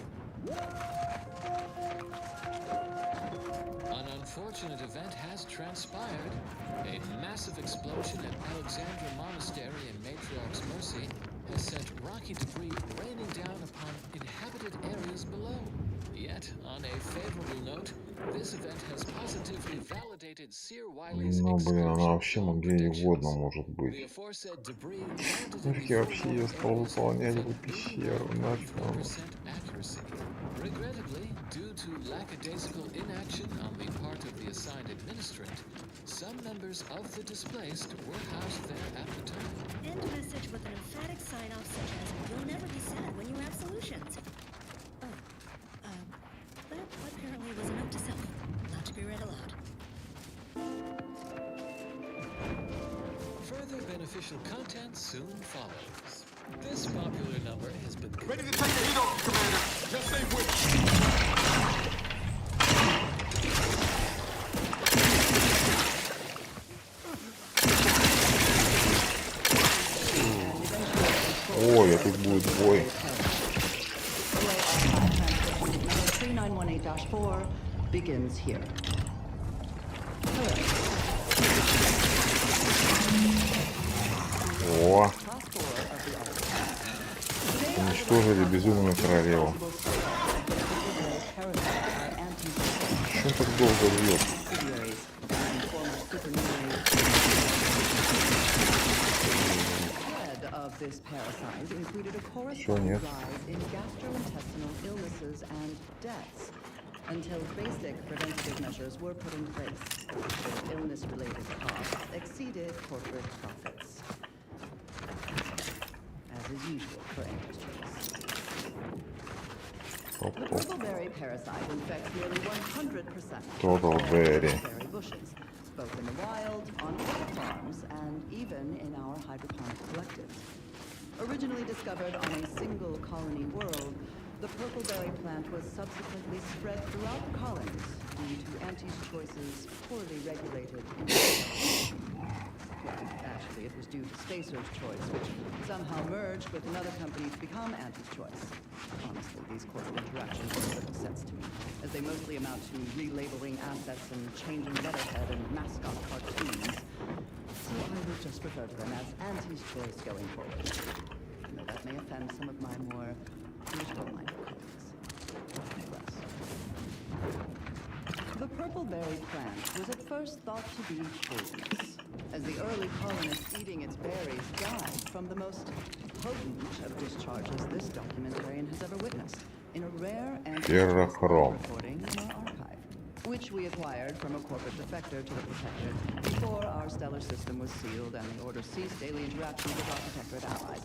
An unfortunate event has transpired. A massive explosion at Alexandra Monastery in Matriarch's Mercy has sent rocky debris raining down upon inhabited areas below. Yet, on a favorable note, this event has positively validated Seer Wiley's Ну, блин, она вообще zone где угодно predictions. может The быть. aforesaid debris landed in Нафиг the я вообще ее стал forewarned areas выполнять with эту an пещеру? Нафиг она? 89.4% accuracy. Regrettably, due to lackadaisical inaction on the part of the assigned administrant, some members of the displaced were housed there at the time. End message with an emphatic sign-off such as, "You'll never be sad when you have solutions." That apparently was a note to self, not to be read aloud. Further beneficial content soon follows. This popular number has been Ready to take the heat off, Commander. Just stay with Ой, а тут будет бой. 3918-4 begins here. О! Уничтожили безумную королеву. Что так долго вьет? This parasite included a Всё, corresponding нет. rise in gastrointestinal illnesses and deaths until basic preventative measures were put in place. The illness-related costs exceeded corporate profits, as is usual for industries. The purpleberry parasite infects nearly 100% Purpleberry. of berry bushes, both in the wild, on wild farms, and even in our hydroponic collectives. Originally discovered on a single colony world, the purpleberry plant was subsequently spread throughout the colonies due to Auntie's Choice's poorly regulated well, actually, it was due to Spacer's Choice, which somehow merged with another company to become Auntie's Choice. Honestly, these corporate interactions make little sense to me, as they mostly amount to relabeling assets and changing letterhead and mascot cartoons. So I will just refer to them as Auntie's Choice going forward. Though that may offend some of my more visual-minded colleagues. The purpleberry plant was at first thought to be poisonous, as the early colonists eating its berries died from the most potent of discharges this documentarian has ever witnessed, in a rare Ferrochrome. recording in our archive, which we acquired from a corporate defector to the Protectorate before our stellar system was sealed and the Order ceased daily interactions with our Protectorate allies.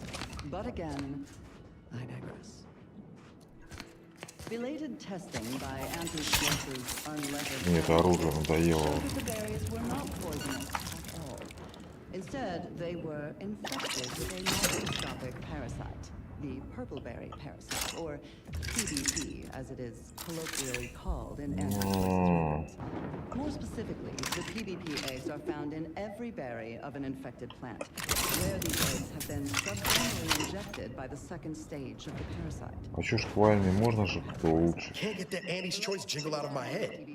But again, I digress. Belated testing by Anti-Choice's unlettered Мне это оружие надоело. showed that the berries were not poisonous at all. Instead, they were infected with a microscopic parasite, the purpleberry parasite, or PBP, as it is colloquially called in anti-choices. More specifically, the PBP eggs are found in every berry of an infected plant, where these eggs have been subdermally injected by the second stage of the parasite. А чё шквальный, можно же как-то лучше? Can't get that Annie's Choice jingle out of my head.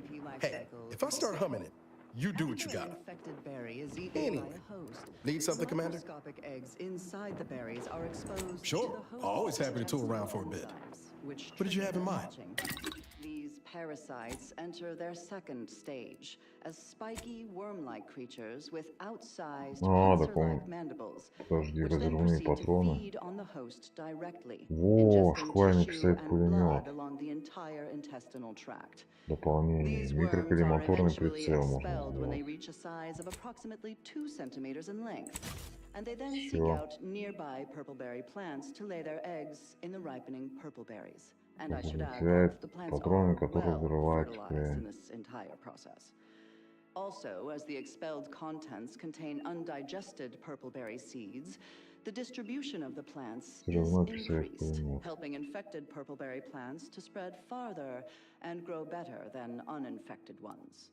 Hey, if I start humming it, you do what you gotta. Infected berry is eaten Anyway, by a host. need something, Commander? Microscopic eggs inside the berries are exposed Sure, to the host always happy to tool around for a bit. which What did you have in mind? These parasites enter their second stage as spiky worm-like creatures with outsized А, так pincer-like он... mandibles, Подожди, which then разрывные proceed to патроны. feed on the host directly, Во, ingesting шквальный tissue and пистолет-пулемет. blood along the entire intestinal tract. Дополнение. These worms are Микроколлиматорный eventually прицел можно expelled when they сделать. reach a size of approximately 2 centimeters in length, and they then seek Всё. out nearby purpleberry plants to lay their eggs in the ripening purpleberries. And I should add, Выделяет the plants are патроны, которые well взрывают fertilized in в this entire process. Also, as the expelled contents contain undigested purpleberry seeds, the distribution of the plants is increased, helping infected purpleberry plants to spread farther and grow better than uninfected ones.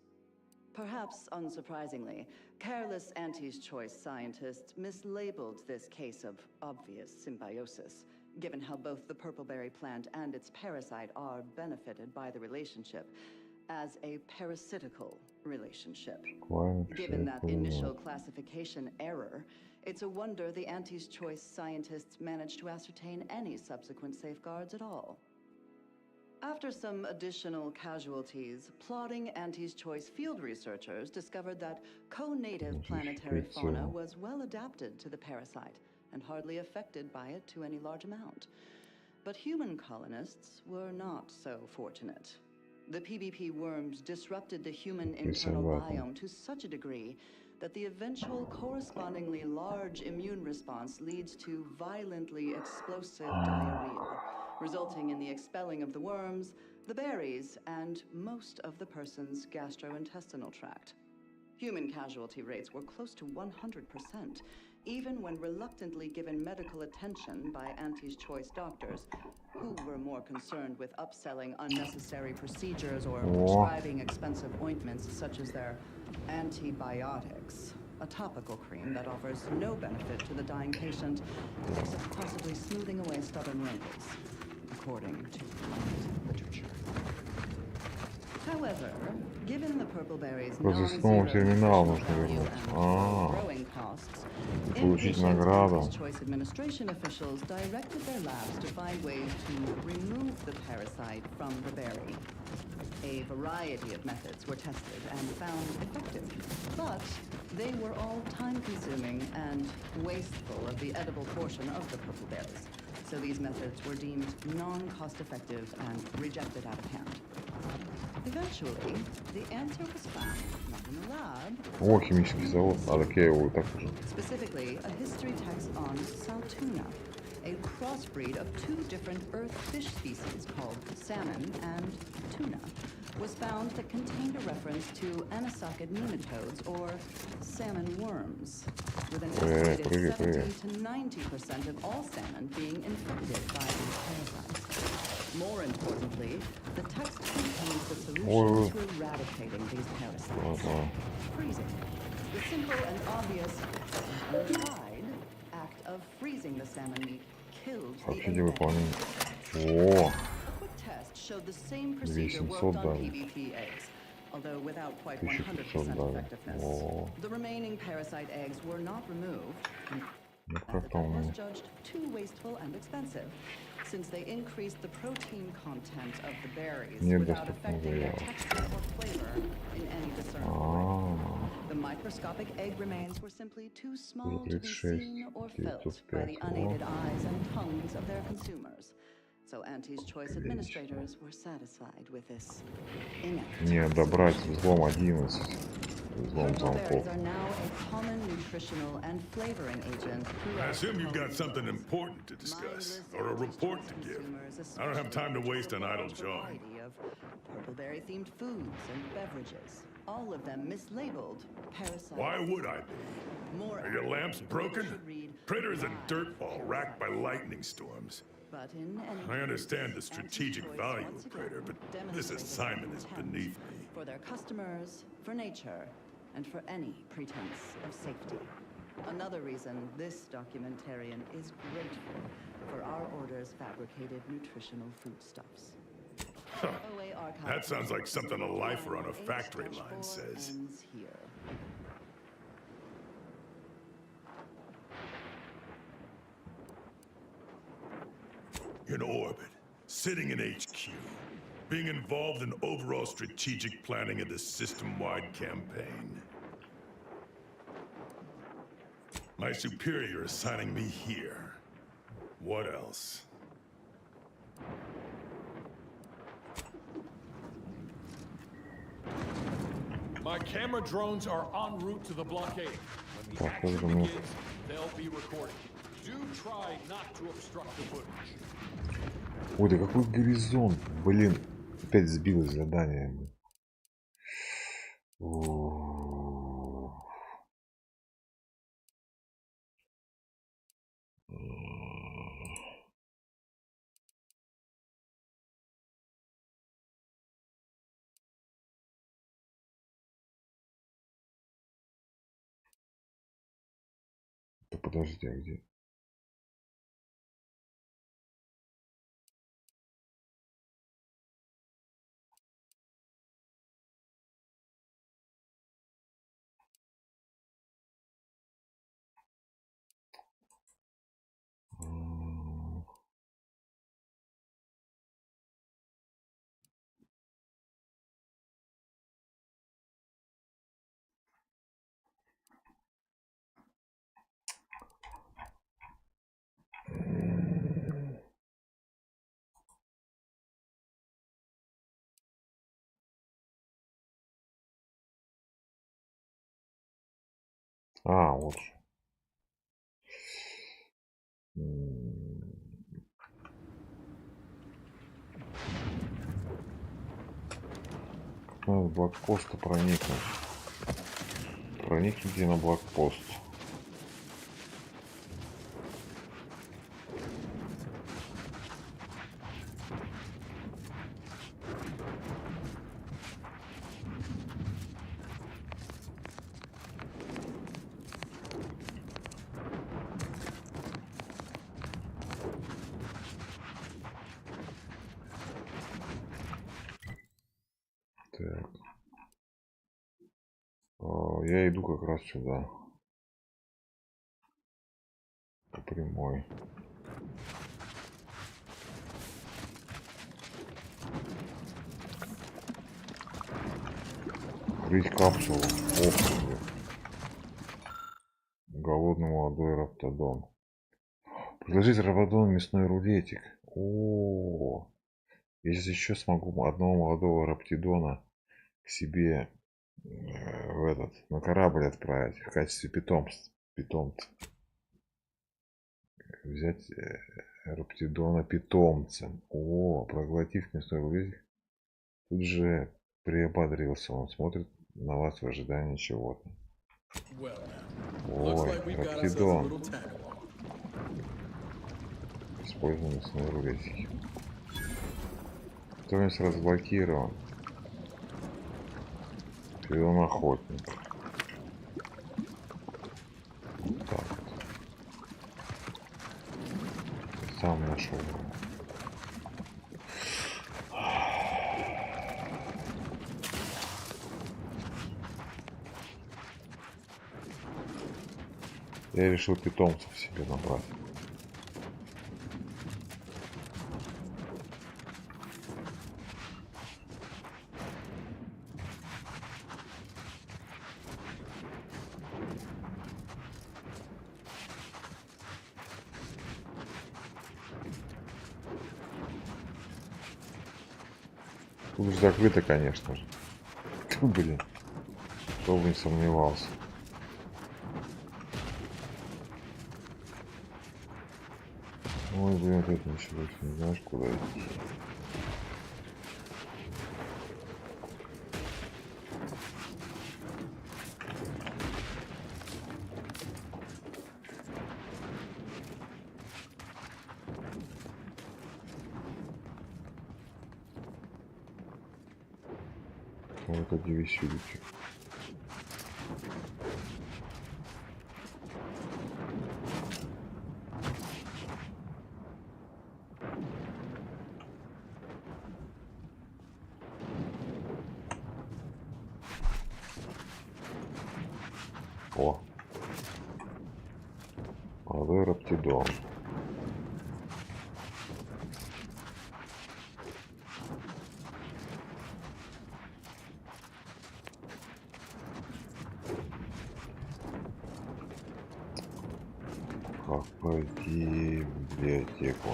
Perhaps unsurprisingly, careless Auntie's Choice scientists mislabeled this case of obvious symbiosis, given how both the purpleberry plant and its parasite are benefited by the relationship, as a parasitical relationship. Given that initial classification error, it's a wonder the Auntie's Choice scientists managed to ascertain any subsequent safeguards at all. After some additional casualties, plodding Auntie's Choice field researchers discovered that co-native planetary fauna was well adapted to the parasite and hardly affected by it to any large amount. But human colonists were not so fortunate. The PBP worms disrupted the human internal biome to such a degree that the eventual correspondingly large immune response leads to violently explosive diarrhea, resulting in the expelling of the worms, the berries, and most of the person's gastrointestinal tract. Human casualty rates were close to 100%, even when reluctantly given medical attention by Auntie's Choice doctors, who were more concerned with upselling unnecessary procedures or prescribing expensive ointments such as their antibiotics, a topical cream that offers no benefit to the dying patient except possibly smoothing away stubborn wrinkles, according to literature. However, given the purpleberry's non-zero nutritional value and growing costs, impatient Auntie's Choice administration officials directed their labs to find ways to remove the parasite from the berry. A variety of methods were tested and found effective, but they were all time-consuming and wasteful of the edible portion of the purpleberries, so these methods were deemed non-cost-effective and rejected out of hand. Eventually, the answer was found, not in the lab. О, химический завод. А так я его и так уже. Specifically, a history text on saltuna, a crossbreed of two different earth fish species called salmon and tuna, was found that contained a reference to anisakid nematodes, or salmon worms, with an estimated 70 to 90% of all salmon being infected by these parasites. More importantly, the text contains the solution to eradicating these parasites. Freezing. The simple and obvious untried act of freezing the salmon meat killed the infected. A quick test showed the same procedure worked on PBP eggs, although without quite 100% effectiveness. The remaining parasite eggs were not removed, and was judged too wasteful and expensive, since they increased the protein content of the berries without affecting their texture or flavor in any discernible way. The microscopic egg remains were simply too small to be seen or felt by the unaided eyes and tongues of their consumers. So Auntie's Choice administrators were satisfied with this inept. Не добрать взлом 11. Взлом замков. Are now a common nutritional and flavoring agent. I assume you've got something important to discuss, or a report to give. I don't have time to waste on idle jawing. Purpleberry-themed foods and beverages, all of them mislabeled parasites. Why would I be? Are your lamps broken? Printer's a dirt ball racked by lightning storms. But in I understand the strategic value of Printer, but this assignment is beneath me. For their customers, for nature, and for any pretense of safety. Another reason this documentarian is grateful for our order's fabricated nutritional foodstuffs. Huh. That sounds like something a lifer on a factory line says. In orbit, sitting in HQ, being involved in overall strategic planning of the system-wide campaign. My superior assigning me here. What else? My camera drones are en route to the blockade. When the action begins, they'll be recorded. Do try not to obstruct the footage. Ой, да какой горизонт, блин. Опять сбилось задание. Да подожди, а где? А, вот же. Как надо в блокпост проникнуть. Проникните на блокпост. Так. Я иду как раз сюда. По прямой. Открыть капсулу. Ох, голодный молодой раптодон. Предложить раптодон мясной рулетик. О, я сейчас еще смогу одного молодого раптидона к себе на корабль отправить в качестве питомца. Взять раптидона питомцем. О, проглотив мясной рулетик, тут же приободрился. Он смотрит на вас в ожидании чего-то. Ой, раптидон. Используем мясной рулетик. Стоимость разблокирован. Передон охотник. Вот так вот. Сам нашел. Я решил питомцев себе набрать. Тут же закрыто, конечно же. Блин, кто бы не сомневался. Ой, блин, опять ничего, не знаешь, куда идти. Вот эти веселики. О, молодой раптидон. Как пойти в библиотеку?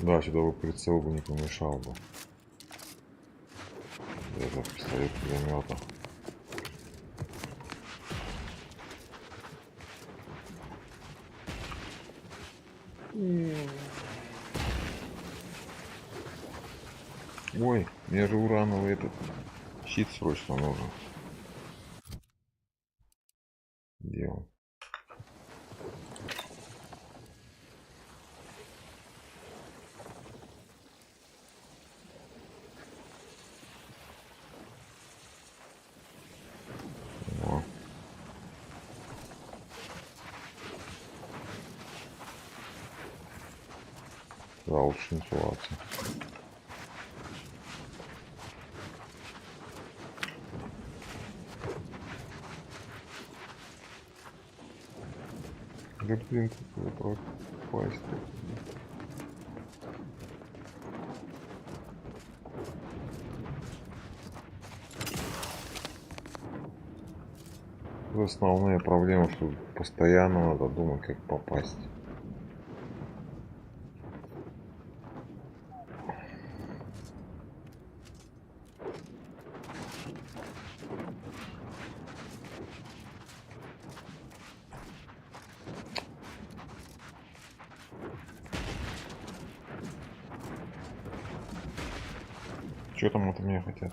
Да, сюда бы прицел бы не помешал бы. Это пистолет пулемета. Ой, мне же урановый этот щит срочно нужен. Где он? О. Да, лучше не суваться. Да блин, какой пропасть. Основная проблема, что постоянно надо думать, как попасть. Что там от меня хотят?